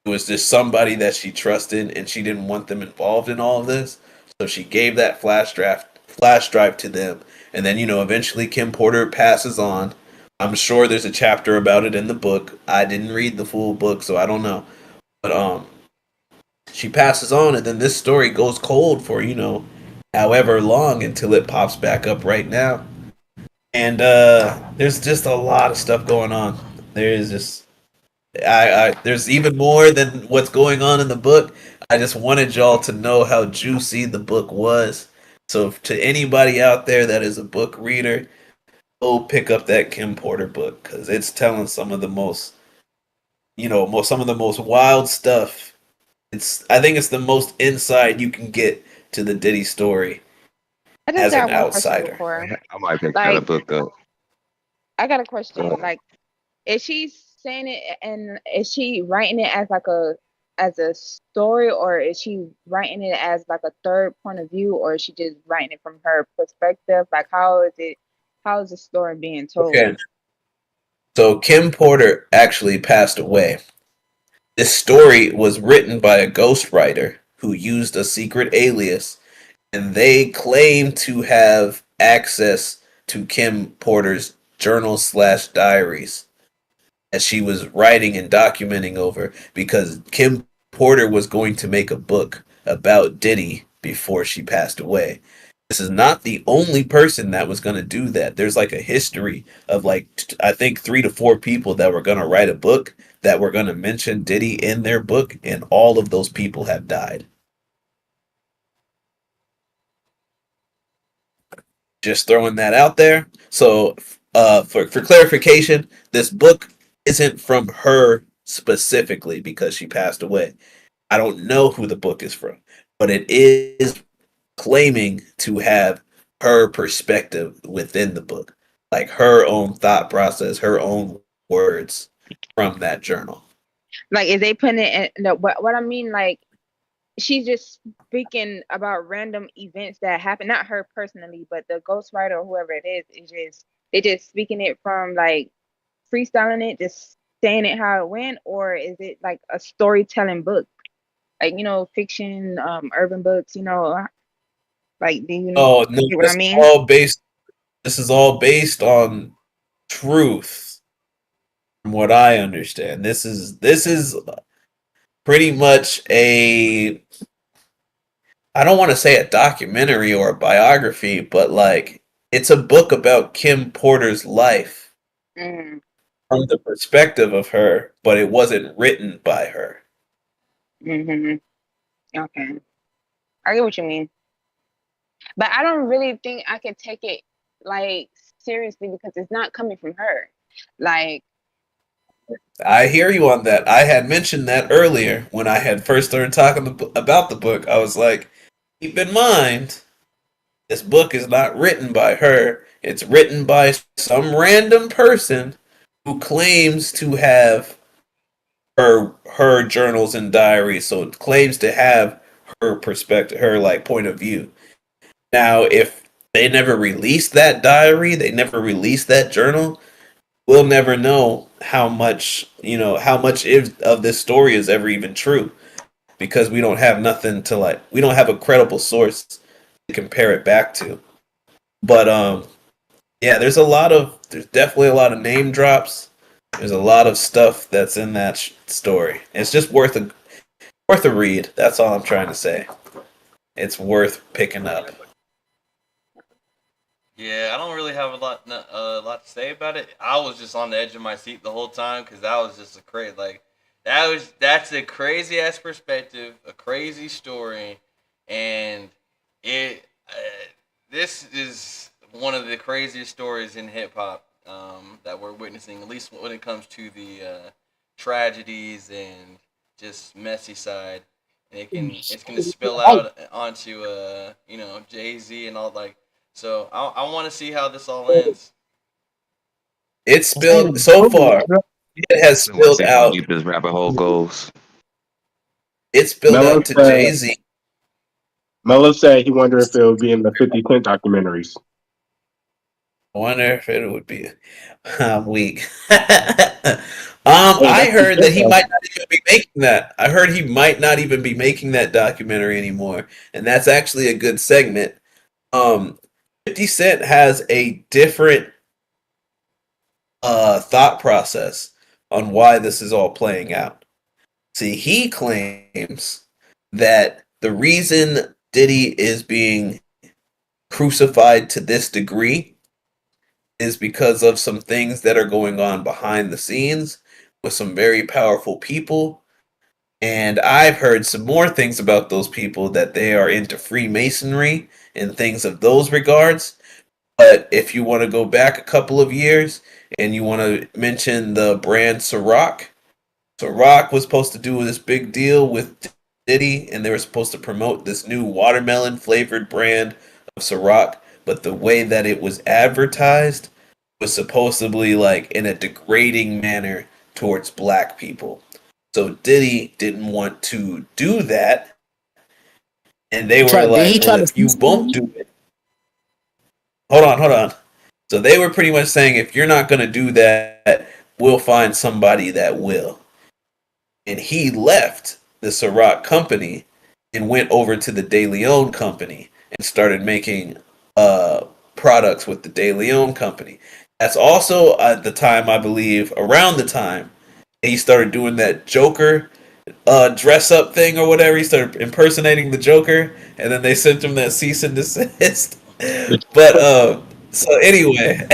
It was just somebody that she trusted, and she didn't want them involved in all of this. So she gave that flash drive to them, and then eventually Kim Porter passes on. I'm sure there's a chapter about it in the book. I didn't read the full book, so I don't know. But she passes on, and then this story goes cold for however long until it pops back up right now. And there's just a lot of stuff going on. There's just there's even more than what's going on in the book. I just wanted y'all to know how juicy the book was. So to anybody out there that is a book reader, go pick up that Kim Porter book, because it's telling some of the most, some of the most wild stuff. I think it's the most insight you can get to the Diddy story I just as got an one question outsider. before. I might pick that Like, book up. I got a question. Like, is she saying it and is she writing it as as a story, or is she writing it as like a third point of view, or is she just writing it from her perspective? Like, how is the story being told? Okay. So Kim Porter actually passed away. This story was written by a ghostwriter who used a secret alias, and they claim to have access to Kim Porter's journal/diaries as she was writing and documenting over, because Kim Porter was going to make a book about Diddy before she passed away. This is not the only person that was going to do that. There's like a history of like, I think 3 to 4 people that were going to write a book that were going to mention Diddy in their book, and all of those people have died. Just throwing that out there. So, for clarification, this book isn't from her specifically because she passed away. I don't know who the book is from, but it is claiming to have her perspective within the book, like her own thought process, her own words from that journal. Like, is they putting it in? No, what I mean, like, she's just speaking about random events that happen. Not her personally, but the ghostwriter or whoever it is just they just speaking it from like freestyling it, just saying it how it went, or is it like a storytelling book, like fiction, urban books, like do you Oh no, get what I this is mean? all based. This is all based on truth, from what I understand. This is pretty much a. I don't want to say a documentary or a biography, but like it's a book about Kim Porter's life Mm, from the perspective of her, but it wasn't written by her. hmm Okay, I get what you mean, but I don't really think I can take it like seriously because it's not coming from her. Like, I hear you on that. I had mentioned that earlier when I had first started talking about the book. I was like, keep in mind, this book is not written by her. It's written by some random person who claims to have her journals and diaries, so it claims to have her perspective, her like point of view. Now, if they never released that diary, they never released that journal, we'll never know how much of this story is ever even true, because we don't have nothing to we don't have a credible source to compare it back to. But yeah, there's definitely a lot of name drops. There's a lot of stuff that's in that story. It's just worth a read. That's all I'm trying to say. It's worth picking up. Yeah, I don't really have a lot to say about it. I was just on the edge of my seat the whole time because that was just that's a crazy ass perspective, a crazy story, and this is one of the craziest stories in hip hop that we're witnessing, at least when it comes to the tragedies and just messy side. And it's gonna spill out onto Jay-Z and all So I want to see how this all ends. It's spilled so far. It has spilled out. Deep this rabbit hole goes. It spilled out to Jay-Z. Mello said he wondered if it would be in the 50 Cent documentaries. I wonder if it would be. I'm weak. I heard that he might not even be making that. I heard he might not even be making that documentary anymore, and that's actually a good segment. 50 Cent has a different thought process on why this is all playing out. See, he claims that the reason Diddy is being crucified to this degree is because of some things that are going on behind the scenes with some very powerful people. And I've heard some more things about those people, that they are into Freemasonry and things of those regards. But if you want to go back a couple of years and you want to mention the brand Ciroc, Ciroc was supposed to do this big deal with Diddy, and they were supposed to promote this new watermelon flavored brand of Ciroc. But the way that it was advertised was supposedly like in a degrading manner towards black people. So Diddy didn't want to do that, and they were like, well, if you won't do it. Hold on. So they were pretty much saying, if you're not going to do that, we'll find somebody that will. And he left the Ciroc company and went over to the De Leon company and started making products with the De Leon company. That's also at the time, I believe, around the time he started doing that Joker dress up thing or whatever. He started impersonating the Joker, and then they sent him that cease and desist. But so anyway,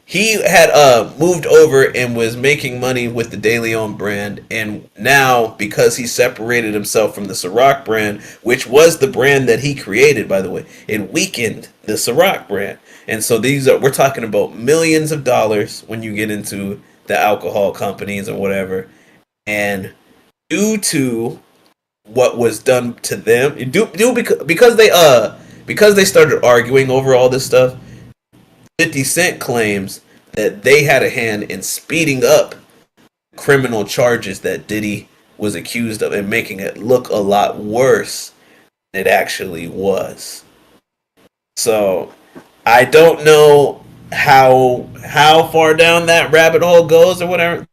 he had moved over and was making money with the De Leon brand, and now because he separated himself from the Ciroc brand, which was the brand that he created, by the way, it weakened the Ciroc brand. And so we're talking about millions of dollars when you get into the alcohol companies or whatever. And due to what was done to them, because they started arguing over all this stuff, 50 Cent claims that they had a hand in speeding up criminal charges that Diddy was accused of and making it look a lot worse than it actually was. So I don't know how far down that rabbit hole goes or whatever.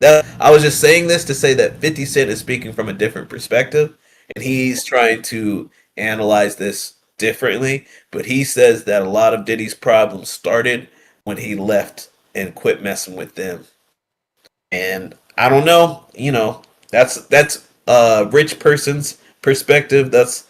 I was just saying this to say that 50 Cent is speaking from a different perspective, and he's trying to analyze this differently. But he says that a lot of Diddy's problems started when he left and quit messing with them. And I don't know, that's a rich person's perspective. That's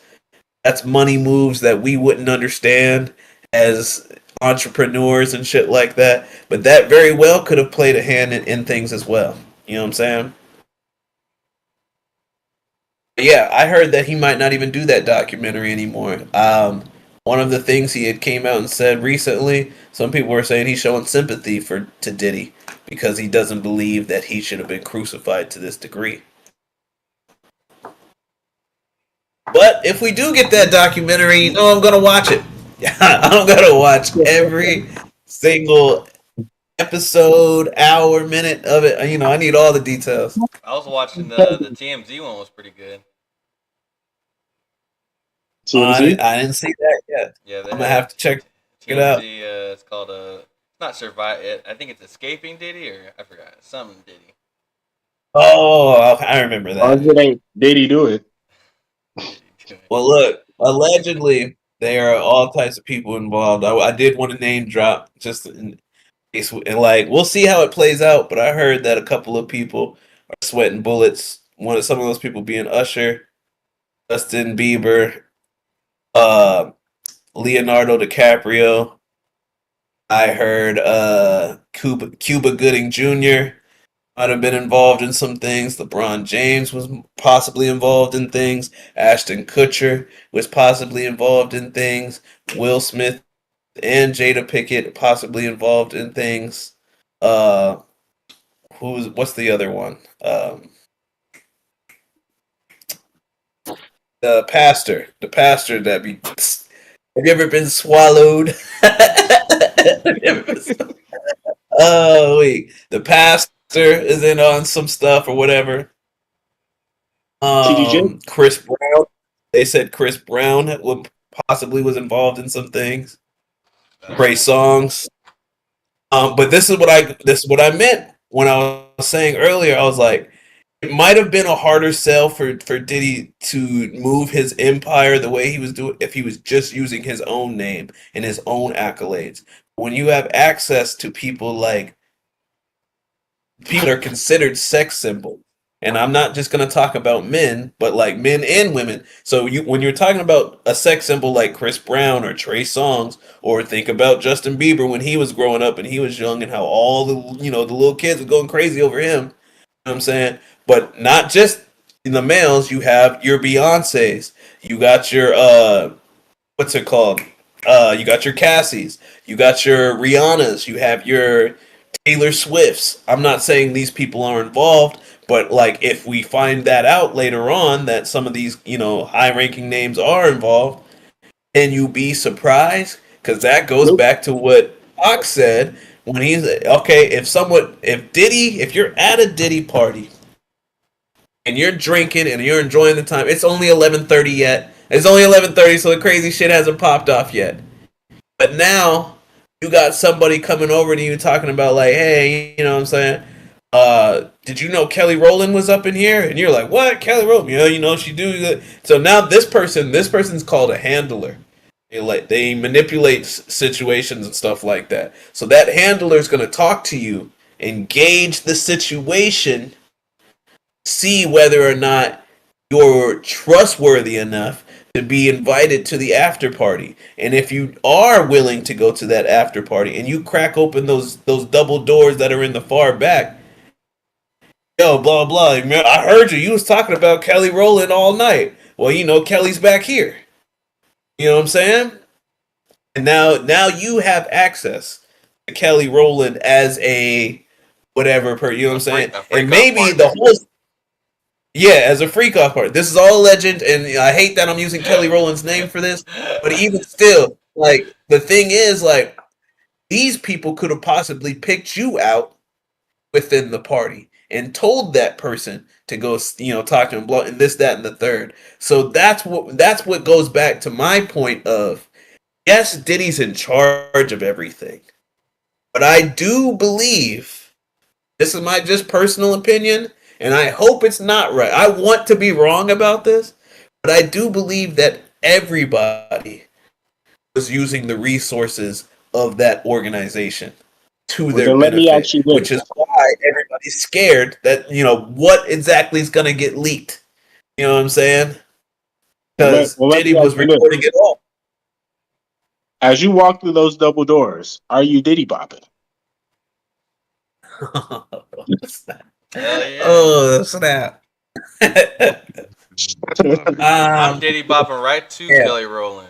money moves that we wouldn't understand as entrepreneurs and shit like that. But that very well could have played a hand in things as well. You know what I'm saying? But yeah, I heard that he might not even do that documentary anymore. One of the things he had came out and said recently, some people were saying he's showing sympathy to Diddy because he doesn't believe that he should have been crucified to this degree. But if we do get that documentary, I'm gonna watch it. I'm gonna watch every single episode, hour, minute of it. You know, I need all the details. I was watching the TMZ one was pretty good. TMZ? I didn't see that yet. Yeah, I'm gonna have to check it TMZ. out. It's called it's not Survive. I think it's Escaping Diddy, or I forgot something Diddy. Oh, I remember As that. it ain't Diddy do it. Well, look, allegedly there are all types of people involved. I did want to name drop just in case, and like we'll see how it plays out. But I heard that a couple of people are sweating bullets. Some of those people being Usher, Justin Bieber, Leonardo DiCaprio. I heard Cuba Gooding Jr. might have been involved in some things. LeBron James was possibly involved in things. Ashton Kutcher was possibly involved in things. Will Smith and Jada Pickett possibly involved in things. What's the other one? The pastor that be. Have you ever been swallowed? Oh wait, the pastor is in on some stuff or whatever. TDJ? Chris Brown. They said Chris Brown possibly was involved in some things. Trey Songz. But this is what I meant when I was saying earlier. I was like, it might have been a harder sell for Diddy to move his empire the way he was doing if he was just using his own name and his own accolades. When you have access to people that are considered sex symbols, and I'm not just going to talk about men, but like men and women. So when you're talking about a sex symbol like Chris Brown or Trey Songz, or think about Justin Bieber when he was growing up and he was young, and how all the little kids were going crazy over him. You know what I'm saying? But not just in the males, you have your Beyoncés, you got your what's it called? You got your Cassies, you got your Rihannas, you have your Taylor Swifts. I'm not saying these people are involved, but like if we find that out later on that some of these, high-ranking names are involved, can you be surprised? Because that goes back to what Ox said when he's okay. If you're at a Diddy party and you're drinking and you're enjoying the time, it's only 11:30 yet. It's only 11:30, so the crazy shit hasn't popped off yet. But now you got somebody coming over to you talking about like, hey, you know what I'm saying? Did you know Kelly Rowland was up in here? And you're like, what? Kelly Rowland? Yeah, she do. So now this person's called a handler. They manipulate situations and stuff like that. So that handler is going to talk to you, engage the situation, see whether or not you're trustworthy enough to be invited to the after party. And if you are willing to go to that after party and you crack open those double doors that are in the far back, yo, blah blah, man, I heard you was talking about Kelly Rowland all night. Well, Kelly's back here. You know what I'm saying? And now you have access to Kelly Rowland as a whatever you know what I'm saying? And maybe the whole as a freak off part. This is all a legend, and I hate that I'm using Kelly Rowland's name for this, but even still, like the thing is, like these people could have possibly picked you out within the party and told that person to go, talk to him, and this, that, and the third. So that's what goes back to my point of, yes, Diddy's in charge of everything, but I do believe, this is my just personal opinion, and I hope it's not right. I want to be wrong about this, but I do believe that everybody was using the resources of that organization to their benefit, which is why everybody's scared that, what exactly is going to get leaked. You know what I'm saying? Because Diddy was recording it all. As you walk through those double doors, are you Diddy bopping? Hell yeah. Oh, snap. I'm Diddy bopping right to Kelly Rowland.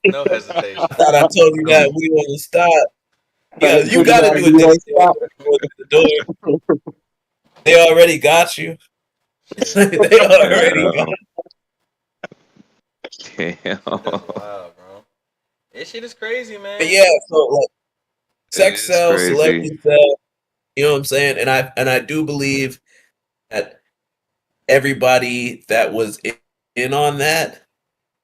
No hesitation. I thought I told you that we wouldn't stop. Yeah, you gotta do a Diddy thing. They already got you. They already got you. Damn. Wow, bro. This shit is crazy, man. But yeah, so Sex It's sells, crazy. celebrity sell. You know what I'm saying? And I do believe that everybody that was in on that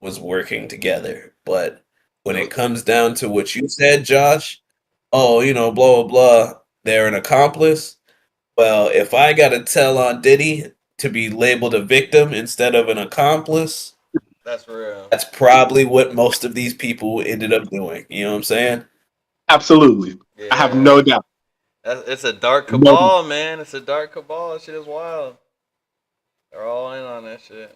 was working together. But when it comes down to what you said, Josh, oh, blah blah blah, they're an accomplice. Well, if I gotta tell on Diddy to be labeled a victim instead of an accomplice, That's real. that's probably what most of these people ended up doing. You know what I'm saying? Absolutely. I have Yeah. no doubt. It's a dark No doubt. cabal, man. It's a dark cabal. That shit is wild. They're all in on that shit.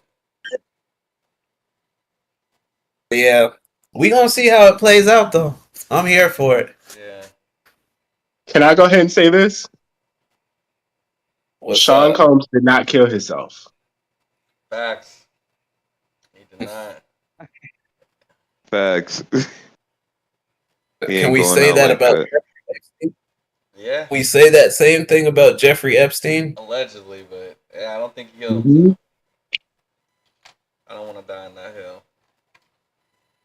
But yeah, we gonna see how it plays out though. I'm here for it. Yeah. Can I go ahead and say this? What's Sean up? Combs did not kill himself. Facts. He did not. Facts. He Can ain't we going say out that like about that. Jeffrey Epstein? Yeah. We say that same thing about Jeffrey Epstein? Allegedly, but yeah, I don't think he killed Mhm. himself. I don't want to die in that hill.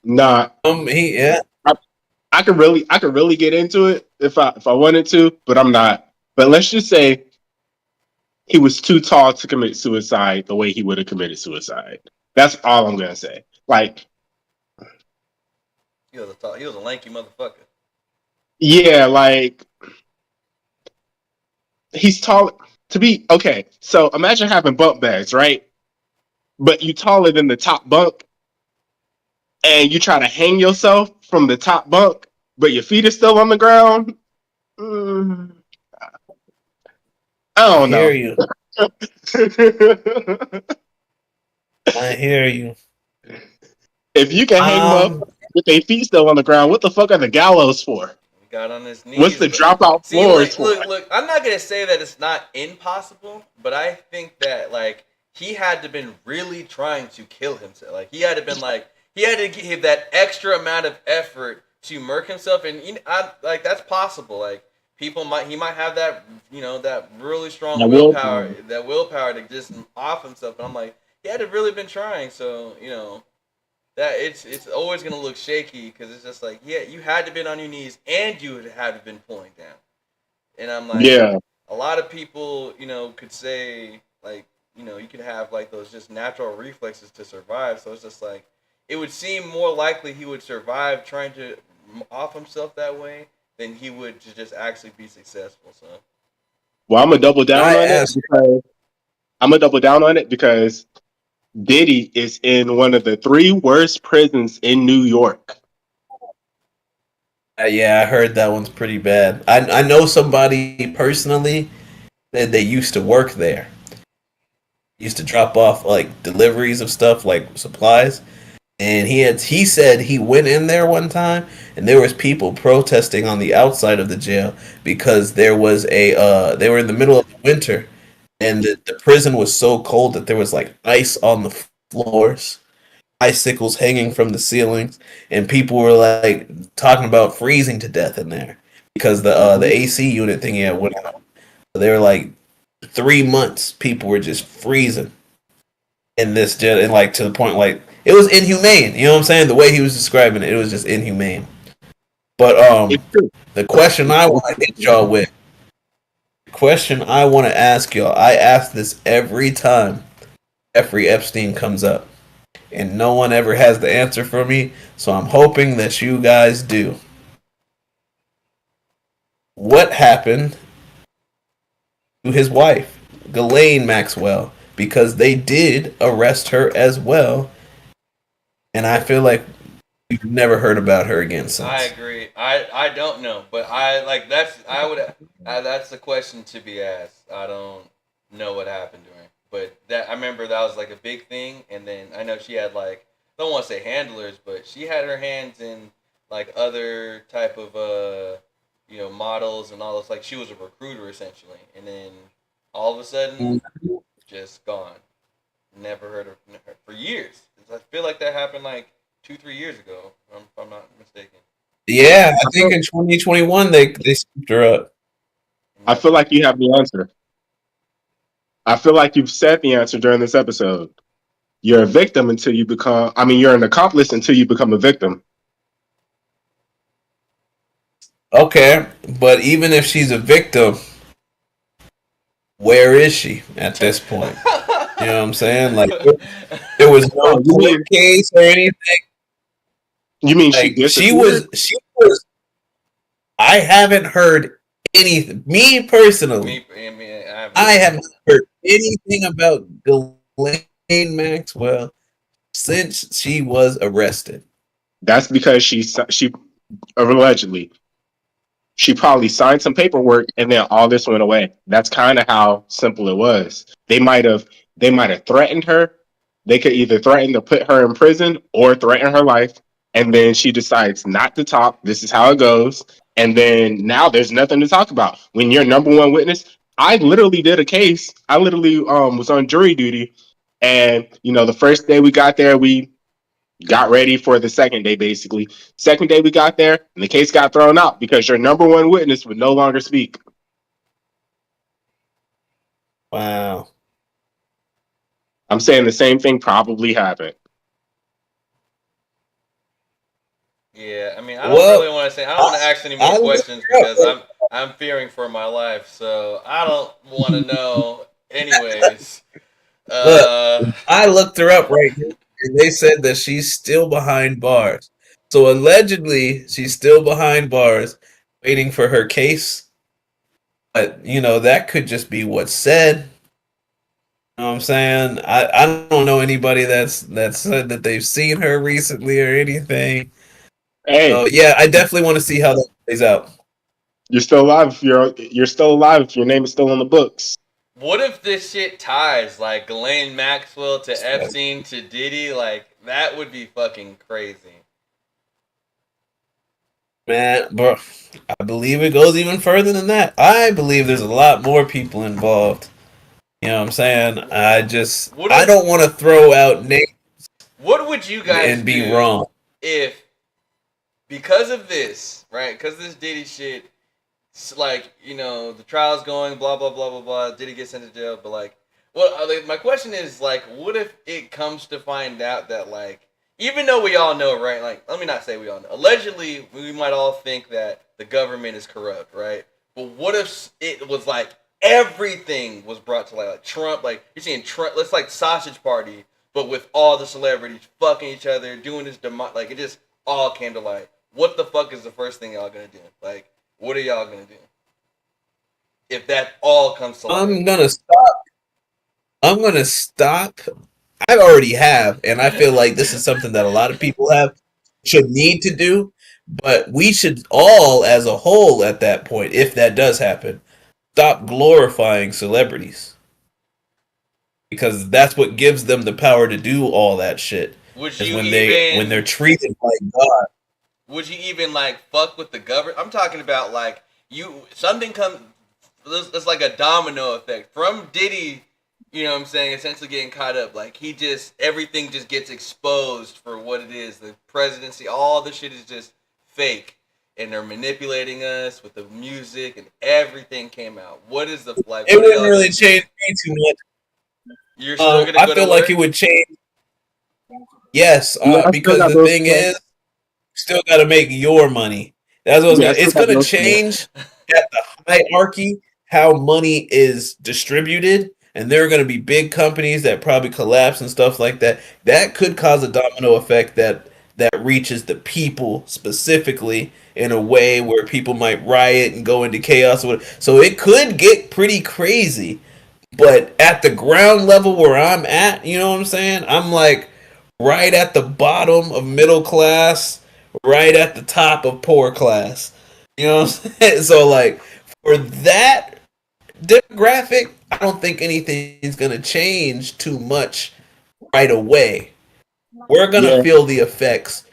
Nah, Yeah. I could really get into it if I wanted to, but I'm not. But let's just say he was too tall to commit suicide the way he would have committed suicide. That's all I'm gonna say. Like, He was a lanky motherfucker. yeah, like he's tall to be okay. So imagine having bunk beds, right? But you taller than the top bunk, and you try to hang yourself from the top bunk, but your feet are still on the ground. Mm, I I don't hear know. you. I hear you. If you can hang them up Um, with their feet still on the ground, what the fuck are the gallows for? He got on his knees. What's the but- dropout See, floors for? look. I'm not gonna say that it's not impossible, but I think that like he had to been really trying to kill himself. Like he had to been like he had to give that extra amount of effort to murk himself, and like that's possible. Like he might have that that really strong That willpower, willpower. that willpower to just off himself. But I'm like he had to really been trying. So that it's always gonna look shaky because it's just like you had to been on your knees and you had to been pulling down, and I'm like Yeah. a lot of people could say like you could have like those just natural reflexes to survive, so it's just like it would seem more likely he would survive trying to off himself that way than he would to just actually be successful. So Well, I'm gonna double down I on it asked, because Diddy is in one of the 3 worst prisons in New York. yeah, I heard that one's pretty bad. I know somebody personally that they used to work there. Used to drop off like deliveries of stuff like supplies, and he said he went in there one time and there was people protesting on the outside of the jail because there was they were in the middle of winter and the prison was so cold that there was like ice on the floors, icicles hanging from the ceilings, and people were like talking about freezing to death in there because the AC unit thing went out. They were like 3 months people were just freezing in this jet, and like to the point like it was inhumane. You know what I'm saying? The way he was describing it, it was just inhumane. But It's true. the question I want to hit y'all with, the question I want to ask y'all, I ask this every time Jeffrey Epstein comes up, and no one ever has the answer for me. So I'm hoping that you guys do. What happened to his wife, Ghislaine Maxwell? Because they did arrest her as well, and I feel like we've never heard about her again since. I agree. I don't know, but I like that's the question to be asked. I don't know what happened to her, but that I remember that was like a big thing. And then I know she had like I don't want to say handlers, but she had her hands in like other type of models and all this. Like she was a recruiter essentially, and then all of a sudden just gone. Never heard of her for years. I feel like that happened like 2-3 years ago, if I'm not mistaken. Yeah, I think in 2021 they scooped her up. I feel like you have the answer. I feel like you've said the answer during this episode. You're a victim until you you're an accomplice until you become a victim. Okay, but even if she's a victim, where is she at this point? You know what I'm saying? Like, there was no Oh, court case or anything. you mean she Like, she disappeared? was. I haven't heard anything. Me personally, I have not heard anything about Ghislaine Maxwell since she was arrested. That's because she allegedly she probably signed some paperwork and then all this went away. That's kind of how simple it was. They might have threatened her. They could either threaten to put her in prison or threaten her life. And then she decides not to talk. This is how it goes. And then now there's nothing to talk about. When you're number one witness, I literally did a case. I literally was on jury duty. And the first day we got there, we got ready for the second day, basically. Second day we got there, and the case got thrown out because your number one witness would no longer speak. Wow. I'm saying the same thing probably happened. Yeah, I mean, I don't really want to say. I don't want to ask any more questions because I'm fearing for my life. So I don't want to know. Anyways, Look, I looked her up right now, and they said that she's still behind bars. So allegedly, she's still behind bars, waiting for her case. But that could just be what's said. You know what I'm saying? I don't know anybody that's said that they've seen her recently or anything. Hey, So yeah, I definitely want to see how that plays out. you're still alive. You're still alive if your name is still on the books. what if this shit ties like Ghislaine Maxwell to Epstein to Diddy? Like that would be fucking crazy. Man, bro, I believe it goes even further than that. I believe there's a lot more people involved. You know what I'm saying? I don't want to throw out names. What would you guys and be do wrong if, because of this, right? Because this Diddy shit, like the trial's going, blah blah blah blah blah. Diddy gets sent to jail, but like, my question is like, what if it comes to find out that like, even though we all know, right? Like, let me not say we all know. Allegedly, we might all think that the government is corrupt, right? But what if it was like everything was brought to light, like Trump, like you're seeing Trump, let's like sausage party, but with all the celebrities fucking each other, doing this like it just all came to light. What the fuck is the first thing y'all gonna do? Like, what are y'all gonna do if that all comes to light? I'm gonna stop. I already have, and I feel like this is something that a lot of people should need to do. But we should all, as a whole, at that point, if that does happen, stop glorifying celebrities. Because that's what gives them the power to do all that shit. Is when they're treated like God. Would you even like fuck with the government? I'm talking about like something comes. It's like a domino effect from Diddy. You know what I'm saying? Essentially getting caught up. Like everything just gets exposed for what it is. The presidency, all the shit is just fake, and they're manipulating us with the music, and everything came out. What is the like? It wouldn't really change me too much. You're still gonna go I feel like it would change. Yes, because the thing is, still got to make your money. That's what it's going to change at the hierarchy how money is distributed, and there are going to be big companies that probably collapse and stuff like that. That could cause a domino effect that reaches the people specifically in a way where people might riot and go into chaos. So it could get pretty crazy. But at the ground level where I'm at, you know what I'm saying? I'm like right at the bottom of middle class, right at the top of poor class. You know what I'm saying? So like for that demographic, I don't think anything's gonna change too much right away. We're gonna feel the effects.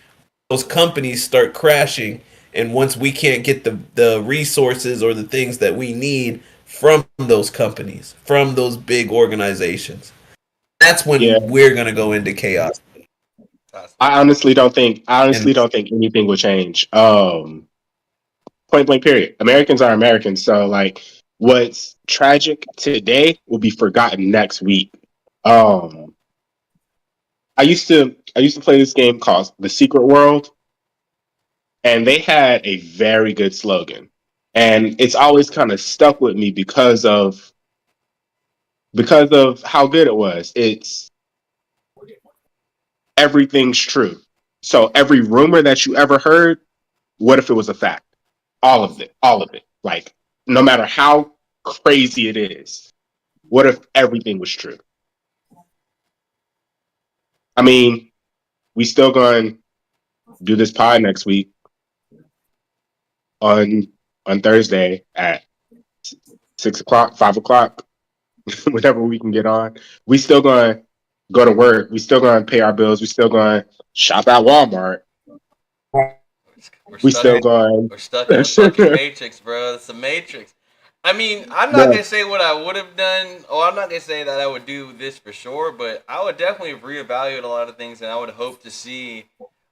Those companies start crashing, and once we can't get the resources or the things that we need from those companies, from those big organizations, that's when we're gonna go into chaos. I honestly don't think anything will change. Point blank period. Americans are Americans, so like what's tragic today will be forgotten next week. I used to play this game called The Secret World, and they had a very good slogan, and it's always kind of stuck with me because of how good it was. It's everything's true. So every rumor that you ever heard, what if it was a fact? All of it. Like, no matter how crazy it is, what if everything was true? I mean, we still going to do this pod next week on Thursday at 6 o'clock, 5 o'clock, whenever we can get on. We still going to go to work. We still going to pay our bills. We still going to shop at Walmart. We still going. We're stuck in the fucking Matrix, bro. It's the Matrix. I mean, I'm not gonna say what I would have done. Oh, I'm not gonna say that I would do this for sure, but I would definitely reevaluate a lot of things, and I would hope to see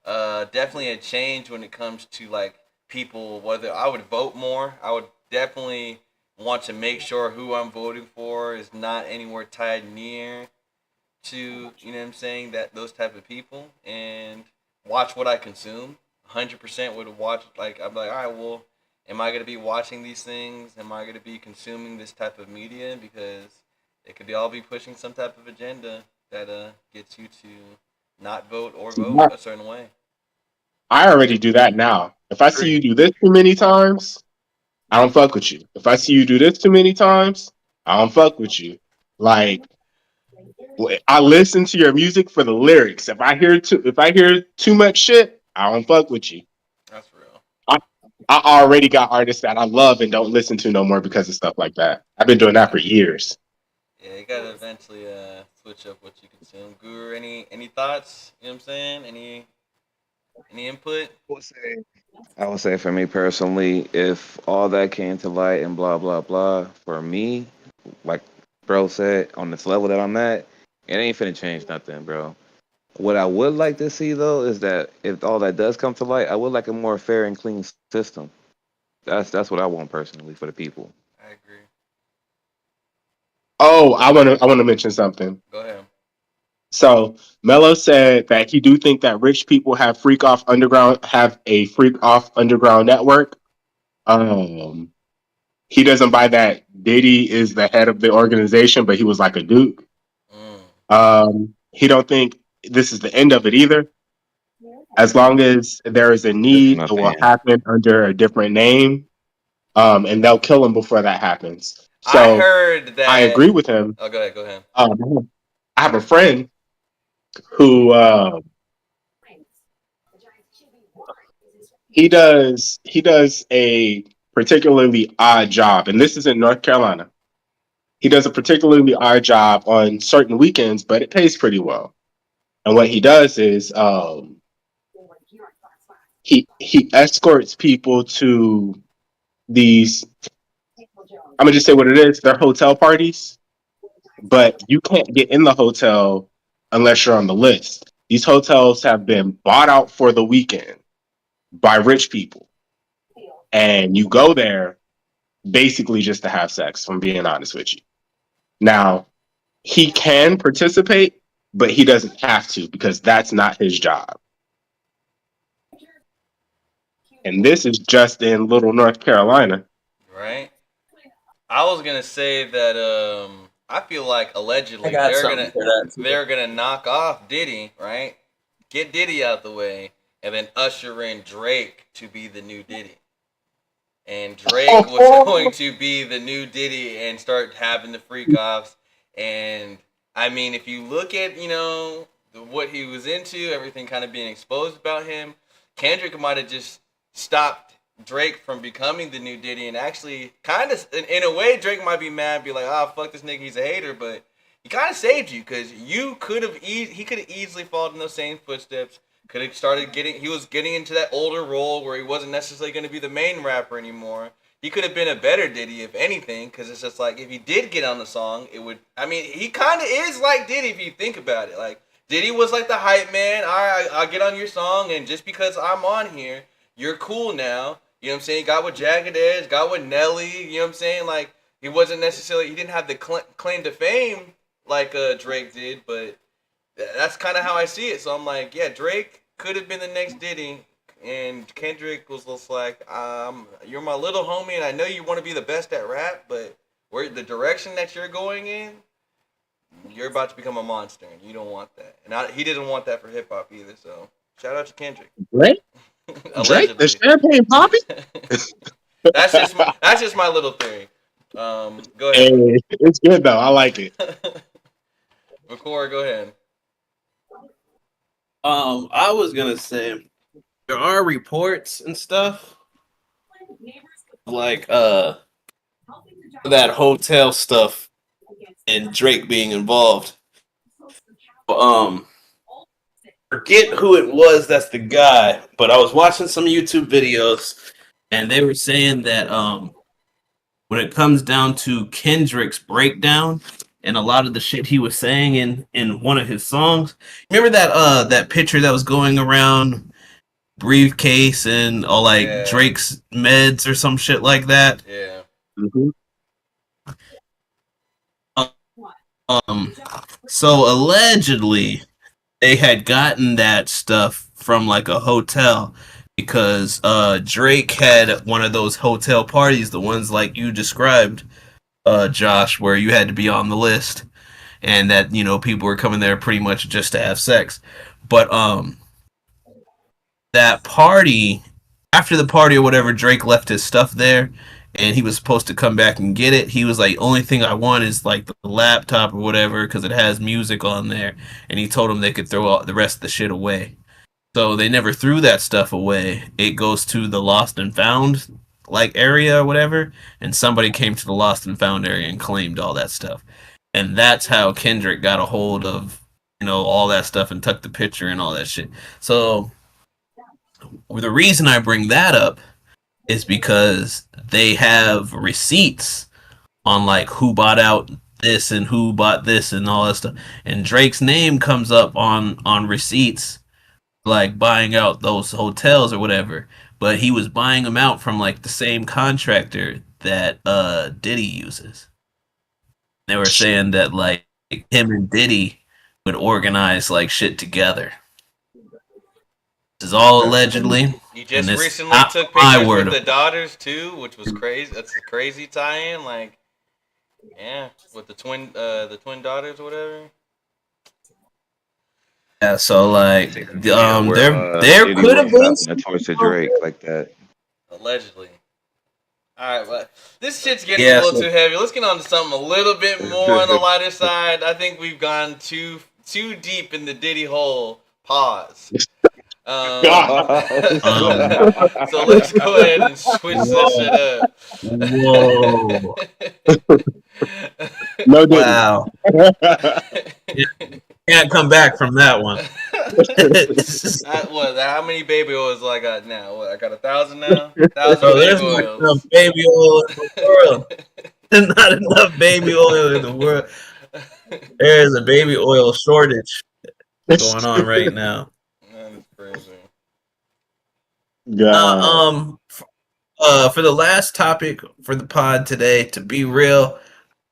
definitely a change when it comes to like people. Whether I would vote more, I would definitely want to make sure who I'm voting for is not anywhere tied near to, you know what I'm saying, that those type of people, and watch what I consume. 100% would watch, like, I'm like, all right, well, am I going to be watching these things? Am I going to be consuming this type of media? Because it could be all be pushing some type of agenda that gets you to not vote or vote a certain way. I already do that now. If I see you do this too many times, I don't fuck with you. If I see you do this too many times, I don't fuck with you. Like, I listen to your music for the lyrics. If I hear too much shit, I don't fuck with you. That's real. I already got artists that I love and don't listen to no more because of stuff like that. I've been doing that for years. Yeah, you gotta eventually switch up what you consume. Guru, any thoughts? You know what I'm saying? Any input? I would say for me personally, if all that came to light and blah blah blah, for me, like bro said, on this level that I'm at, it ain't finna change nothing, bro. What I would like to see though is that if all that does come to light, I would like a more fair and clean system. That's what I want personally for the people. I agree. Oh, I wanna mention something. Go ahead. So Mello said that he do think that rich people have a freak off underground network. He doesn't buy that Diddy is the head of the organization, but he was like a duke. He don't think this is the end of it either. As long as there is a need, it will happen under a different name, and they'll kill him before that happens. So I heard that. I agree with him. Oh, go ahead. I have a friend who he does a particularly odd job, and this is in North Carolina. He does a particularly odd job on certain weekends, but it pays pretty well. And what he does is he escorts people to these. I'm gonna just say what it is. They're hotel parties, but you can't get in the hotel unless you're on the list. These hotels have been bought out for the weekend by rich people, and you go there basically just to have sex. If I'm being honest with you. Now, he can participate, but he doesn't have to because that's not his job. And this is just in Little North Carolina. Right. I was gonna say that I feel like allegedly they're gonna knock off Diddy, right? Get Diddy out the way, and then usher in Drake to be the new Diddy. And Drake was going to be the new Diddy and start having the freak offs. And I mean, if you look at, you know, what he was into, everything kind of being exposed about him, Kendrick might have just stopped Drake from becoming the new Diddy, and actually kind of, in a way, Drake might be mad, be like, oh, fuck this nigga, he's a hater, but he kind of saved you, because he could have easily followed in those same footsteps, could have started he was getting into that older role where he wasn't necessarily going to be the main rapper anymore. He could have been a better Diddy, if anything, because it's just like, if he did get on the song, it would, I mean, he kind of is like Diddy if you think about it. Like, Diddy was like the hype man, all right, I'll get on your song, and just because I'm on here, you're cool now. You know what I'm saying? Got with Jagged Edge, got with Nelly, you know what I'm saying? Like, he wasn't necessarily, he didn't have the claim to fame like Drake did, but that's kind of how I see it. So I'm like, yeah, Drake could have been the next Diddy. and Kendrick was just like, "You're my little homie, and I know you want to be the best at rap, but where the direction that you're going in, you're about to become a monster, and you don't want that." And he didn't want that for hip hop either. So shout out to Kendrick. Drake, the champagne poppy. That's just my little theory. Go ahead. Hey, it's good though. I like it. McCord, go ahead. I was gonna say there are reports and stuff like that hotel stuff and Drake being involved. Forget who it was that's the guy, but I was watching some YouTube videos and they were saying that when it comes down to Kendrick's breakdown and a lot of the shit he was saying in one of his songs, remember that picture that was going around briefcase and all like Drake's meds or some shit like that? Yeah. Mm-hmm. So allegedly they had gotten that stuff from like a hotel because Drake had one of those hotel parties, the ones like you described, Josh, where you had to be on the list and that, you know, people were coming there pretty much just to have sex. But that party, after the party or whatever, Drake left his stuff there and he was supposed to come back and get it. He was like, only thing I want is like the laptop or whatever because it has music on there. And he told him they could throw all the rest of the shit away. So they never threw that stuff away. It goes to the lost and found like area or whatever. And somebody came to the lost and found area and claimed all that stuff. And that's how Kendrick got a hold of, you know, all that stuff and took the picture and all that shit. So the reason I bring that up is because they have receipts on like who bought out this and who bought this and all that stuff. And Drake's name comes up on receipts like buying out those hotels or whatever. But he was buying them out from like the same contractor that Diddy uses. They were saying that like him and Diddy would organize like shit together. This is all allegedly. He just recently took pictures with the daughters too, which was crazy. That's a crazy tie-in. Like, yeah, with the twin daughters or whatever. Yeah, so like, there could have been a choice to Drake like that. Allegedly. All right, but this shit's getting a little too heavy. Let's get on to something a little bit more on the lighter side. I think we've gone too deep in the Diddy hole. Pause. So let's go ahead and switch this shit up. Whoa. No, wow. Can't come back from that one. How many baby oils I got now? I got 1,000 now? 1,000 there's not enough baby oil in the world. There's not enough baby oil in the world. There is a baby oil shortage going on right now. That is crazy. For the last topic for the pod today, to be real,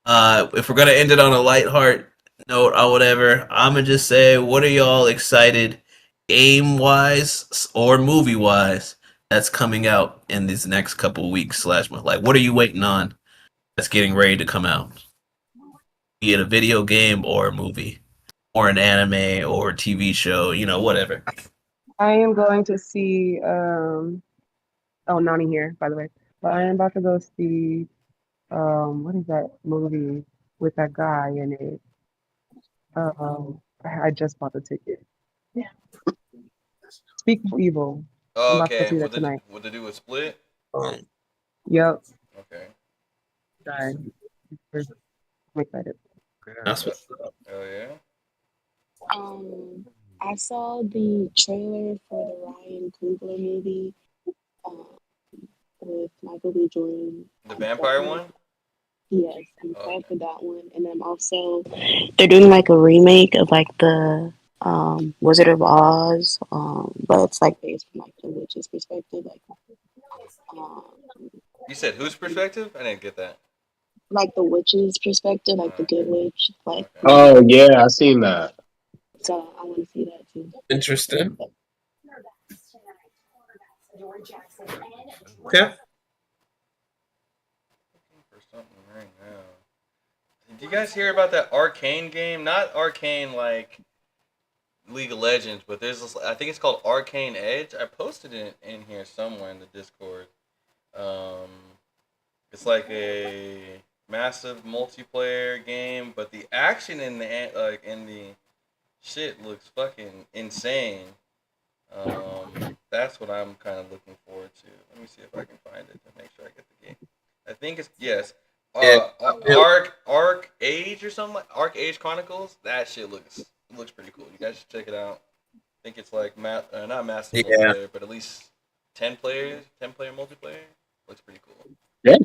if we're gonna end it on a lightheart note or whatever, I'm gonna just say, what are y'all excited game wise or movie wise that's coming out in these next couple weeks / month? Like, what are you waiting on that's getting ready to come out? Be it a video game or a movie or an anime or a TV show, you know, whatever. I am going to see Nani here, by the way. But I am about to go see what is that movie with that guy in it? I just bought the ticket. Yeah. Speak of Evil. Oh, I'm about to okay. see that tonight. What to do with Split? Yep. Okay. Sorry. I'm excited. That's what's up. Oh yeah. I saw the trailer for the Ryan Coogler movie with Michael B. Jordan. The vampire one? Yes, I'm excited for that one. And then also, they're doing like a remake of like the Wizard of Oz, but it's like based from like the witch's perspective. Like, you said whose perspective? I didn't get that. Like the witch's perspective, like the good witch. Like, oh yeah, I seen that. So I want to see that too. Interesting. Okay. For something right now. Did you guys hear about that Arcane game? Not Arcane like League of Legends, but there's this, I think it's called Arcane Edge. I posted it in here somewhere in the Discord. Um, it's like a massive multiplayer game, but the action in the shit looks fucking insane. That's what I'm kind of looking forward to. Let me see if I can find it to make sure I get the game. I think it's yes. Yeah. Arc Age or something like Arc Age Chronicles. That shit looks pretty cool. You guys should check it out. I think it's like not massive Yeah. multiplayer, but at least 10 player multiplayer. Looks pretty cool. Yeah.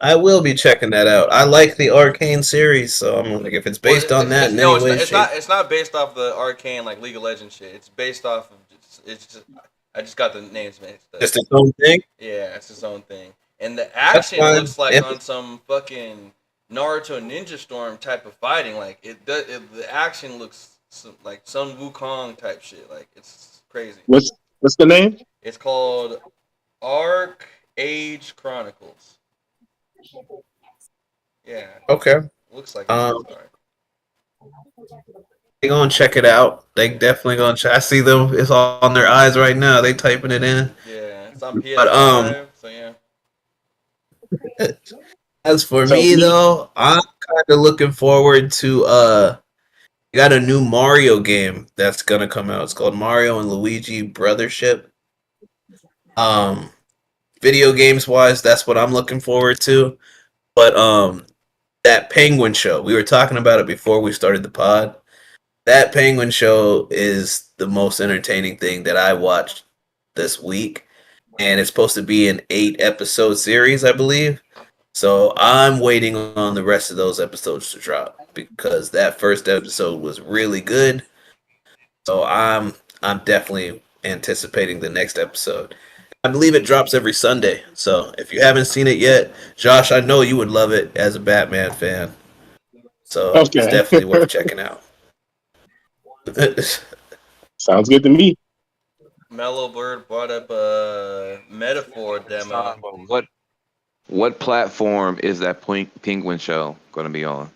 I will be checking that out. I like the Arcane series, so I'm like, if it's based on that in any way, shape. It's not based off the Arcane like League of Legends shit. It's based off of I just got the names mixed up. Just its own thing. Yeah, it's its own thing. And the action fine. looks like If- on some fucking Naruto Ninja Storm type of fighting. Like the action looks like some Wukong type shit. Like it's crazy. What's the name? It's called Arc Age Chronicles. Yeah, Okay. looks like Um, it's They gonna check it out. They definitely gonna check. I see them. It's all on their eyes right now. They typing it in. yeah, it's on PS5. But, so yeah. As for So me we- though, I'm kind of looking forward to you got a new Mario game that's gonna come out. It's called Mario and Luigi Brothership. Video games wise, that's what I'm looking forward to. But that Penguin show, we were talking about it before we started the pod. That Penguin show is the most entertaining thing that I watched this week, and it's supposed to be an 8-episode series, I believe. So I'm waiting on the rest of those episodes to drop because that first episode was really good. So I'm definitely anticipating the next episode. I believe it drops every Sunday. So if you haven't seen it yet, Josh, I know you would love it as a Batman fan. So Okay. it's definitely worth checking out. Sounds good to me. Mellow Bird brought up a metaphor demo. What platform is that Penguin show going to be on?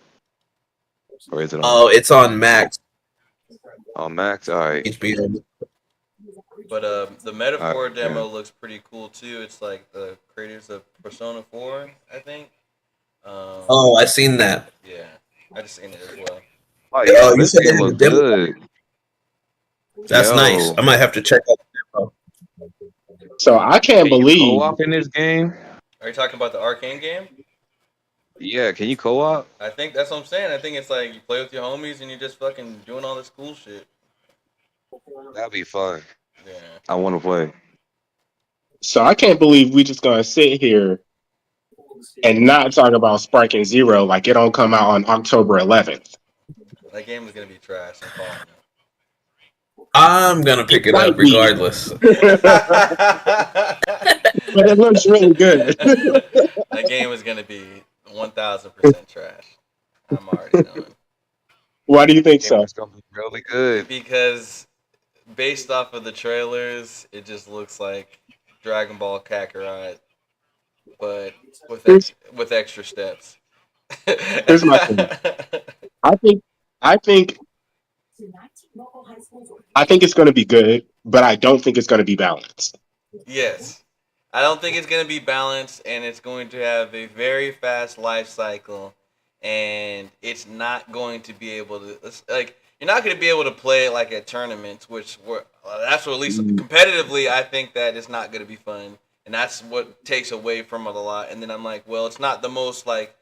Or is it on? Oh, it's on Max. On Max? All right. HBO. But the metaphor Okay. demo looks pretty cool too. It's like the creators of Persona 4, I think. Oh, I seen that. Yeah, I just seen it as well. Oh, Oh, you this said game they looks did a demo? good. That's Yo. nice. I might have to check out the demo. So I can't Can you believe. co-op in this game? Are you talking about the Arcane game? Yeah, can you co-op? I think that's what I'm saying. I think it's like you play with your homies and you're just fucking doing all this cool shit. That'd be fun. Yeah. I want to play. So I can't believe we just gonna sit here and not talk about Sparking Zero like it don't come out on October 11th. That game is gonna be trash. I'm calling I'm gonna pick it might up be. regardless. it. But it looks really good. That game is gonna be 1,000% trash. I'm already knowing. Why do you think so? It's gonna be really good. Because based off of the trailers, it just looks like Dragon Ball Kakarot, but with extra steps. Here's my thing. I think it's going to be good, but I don't think it's going to be balanced. Yes. I don't think it's going to be balanced, and it's going to have a very fast life cycle, and it's not going to be able to, like, you're not going to be able to play it like at tournaments, that's what, at least competitively, I think that it's not going to be fun, and that's what takes away from it a lot. And then I'm like, well, it's not the most, like,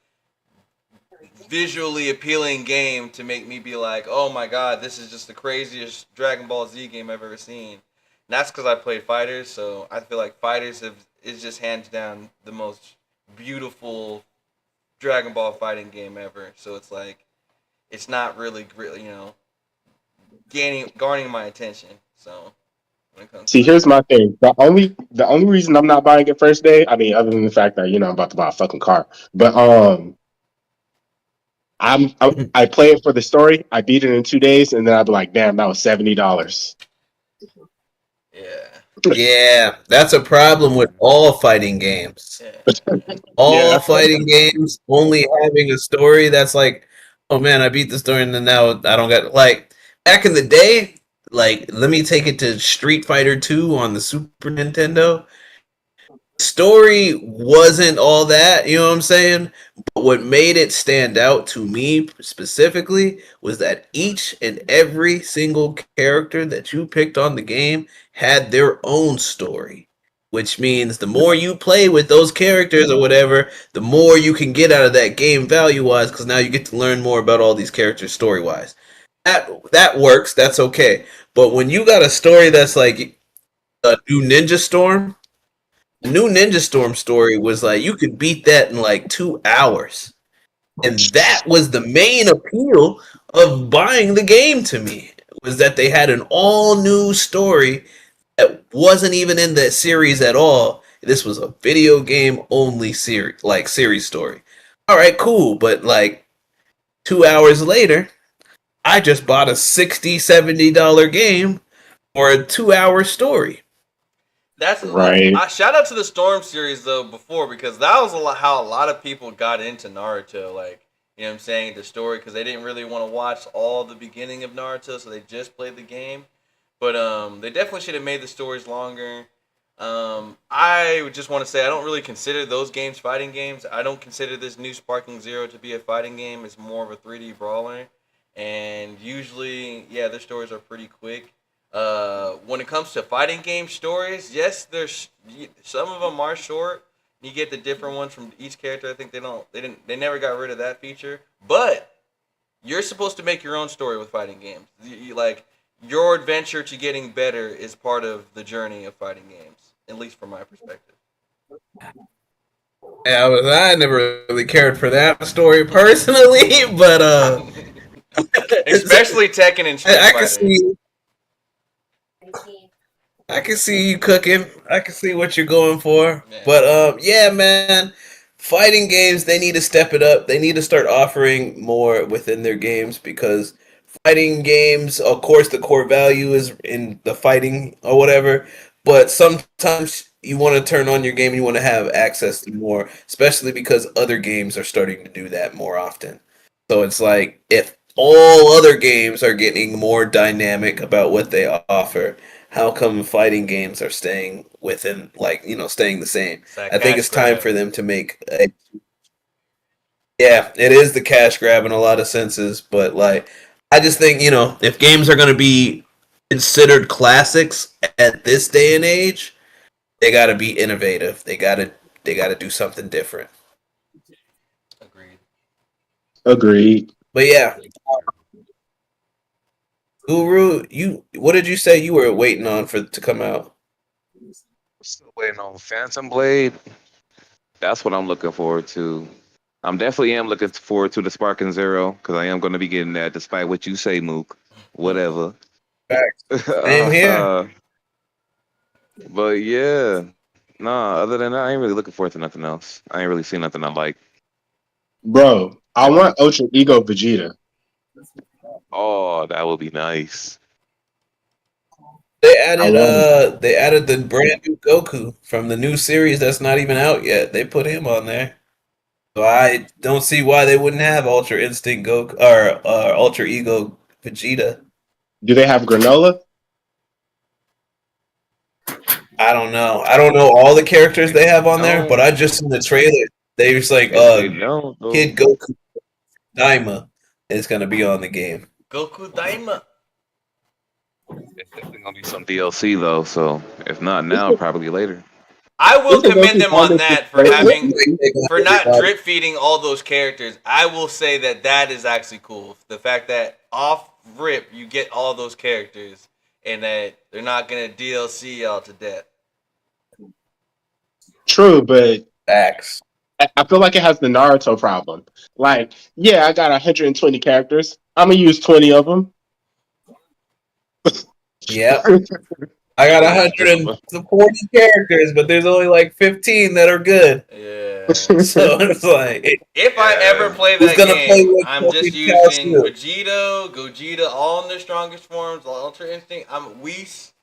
visually appealing game to make me be like, oh my god, this is just the craziest Dragon Ball Z game I've ever seen. And that's because I played Fighters, so I feel like Fighters is just hands down the most beautiful Dragon Ball fighting game ever. So it's like, it's not really, garnering my attention. So when it comes See, here's my thing. The only reason I'm not buying it first day, I mean, other than the fact that I'm about to buy a fucking car, but I play it for the story. I beat it in 2 days, and then I'd be like, damn, that was $70. yeah, Yeah, that's a problem with all fighting games. Yeah. All Yeah. fighting games only having a story that's like, oh man, I beat the story and then now I don't get like back in the day. Like, let me take it to Street Fighter 2 on the Super Nintendo. Story wasn't all that, you know what I'm saying? But what made it stand out to me specifically was that each and every single character that you picked on the game had their own story. Which means the more you play with those characters or whatever, the more you can get out of that game value wise, because now you get to learn more about all these characters story wise. That works, that's okay. But when you got a story that's like a new Ninja Storm, new Ninja Storm story was like you could beat that in like 2 hours. And that was the main appeal of buying the game to me. Was that they had an all new story that wasn't even in the series at all. This was a video game only series, like series story. All right, cool, but like 2 hours later, I just bought a $60-$70 game for a 2 hour story. That's Right. shout out to the Storm series though before, because that was how a lot of people got into Naruto. Like, you know what I'm saying, the story, because they didn't really want to watch all the beginning of Naruto, so they just played the game. But they definitely should have made the stories longer. I would just want to say I don't really consider those games fighting games. I don't consider this new Sparking Zero to be a fighting game. It's more of a 3D brawler, and usually, yeah, their stories are pretty quick. When it comes to fighting game stories, yes, there's some of them are short. You get the different ones from each character. I think they never got rid of that feature. But you're supposed to make your own story with fighting games. Like, your adventure to getting better is part of the journey of fighting games, at least from my perspective. Yeah, I never really cared for that story personally, but Especially Tekken and Street I can Fighter. see. I can see you cooking. I can see what you're going for. Yeah. But yeah, man, fighting games, they need to step it up. They need to start offering more within their games because fighting games, of course, the core value is in the fighting or whatever. But sometimes you want to turn on your game and you want to have access to more, especially because other games are starting to do that more often. So it's like if all other games are getting more dynamic about what they offer, how come fighting games are staying within, like, staying the same? It's that I think cash it's time grab. for them to make a, yeah, it is the cash grab in a lot of senses, but like I just think, if games are going to be considered classics at this day and age, they got to be innovative. They got to do something different. Agreed. Agreed. But yeah, Guru, what did you say you were waiting on for to come out? Still waiting on Phantom Blade. That's what I'm looking forward to. I'm definitely am looking forward to the Sparking Zero because I am going to be getting that, despite what you say, Mook. Whatever. Same here. But yeah, nah. Other than that, I ain't really looking forward to nothing else. I ain't really seen nothing I like. Bro, I want Ultra Ego Vegeta. Oh, that would be nice. They I want added the brand new Goku from the new series that's not even out yet. They put him on there. So I don't see why they wouldn't have Ultra Instinct Goku or Ultra Ego Vegeta. Do they have granola? I don't know. I don't know all the characters they have on there, but I just in the trailer they was like They don't, though. Kid Goku Daima is gonna be on the game. Goku Daima. It's definitely gonna be some DLC though. So if not now, probably later. I will Isn't commend Goku them on Daima that for great? having They gonna for have not everybody. drip feeding all those characters. I will say that is actually cool. The fact that off rip you get all those characters and that they're not gonna DLC y'all to death. True, but Facts. I feel like it has the Naruto problem. Like, yeah, I got 120 characters. I'm gonna use 20 of them. Yep. I got 140 characters, but there's only like 15 that are good. Yeah. So it's like If I ever play Who's that gonna play game, with I'm Kofi just using Calcium? Vegito, Gogeta, all in their strongest forms, Ultra Instinct. I'm Whis,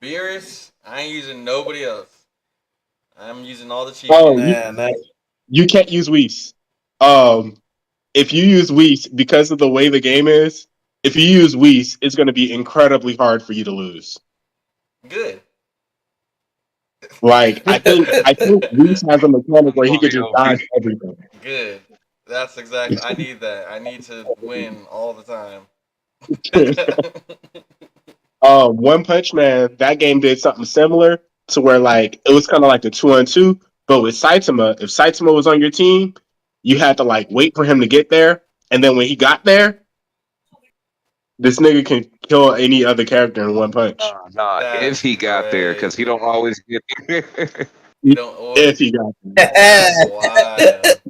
Beerus, I ain't using nobody else. I'm using all the cheap Oh, characters. Man, you can't use Whis. If you use Whis, because of the way the game is, if you use Whis, it's going to be incredibly hard for you to lose. Good. Like I think Whis has a mechanic where he could just OP. dodge everything. Good. That's exactly. I need that. I need to win all the time. One Punch Man, that game did something similar to where like it was kind of like a 2-on-2, but with Saitama, if Saitama was on your team, you had to like wait for him to get there, and then when he got there, this nigga can kill any other character in one punch. Nah, That's if he got there, because he crazy. don't always get there. You don't always. If he got there. That's wild.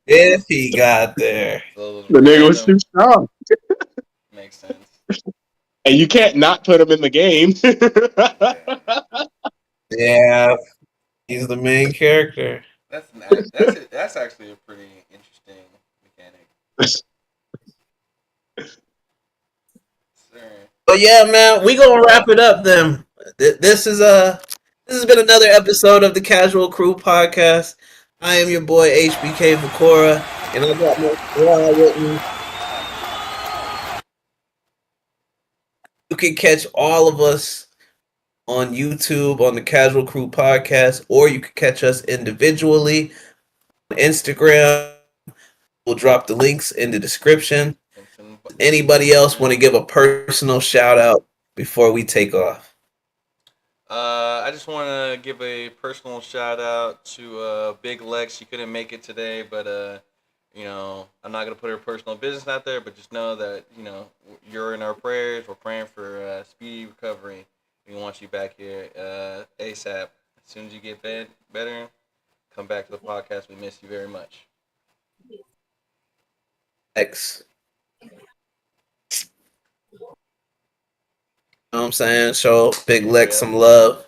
if he got there. Those The nigga was too random strong. makes sense. And you can't not put him in the game. Yeah, he's the main character. That's actually a pretty interesting mechanic. Sir. But yeah, man, we gonna wrap it up then. This has been another episode of the Casual Crew podcast. I am your boy HBK Vakora, and I got my squad with me. You can catch all of us on YouTube on the Casual Crew podcast, or you can catch us individually on Instagram. We'll drop the links in the description. Anybody else want to give a personal shout out before we take off? I just want to give a personal shout out to Big Lex. She couldn't make it today, but I'm not gonna put her personal business out there. But just know that you're in our prayers. We're praying for speedy recovery. We want you back here ASAP. As soon as you get better, come back to the podcast. We miss you very much. X. You know what I'm saying? Show Big Lex some love.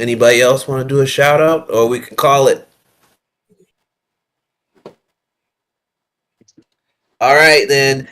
Anybody else want to do a shout out, or we can call it? All right, then.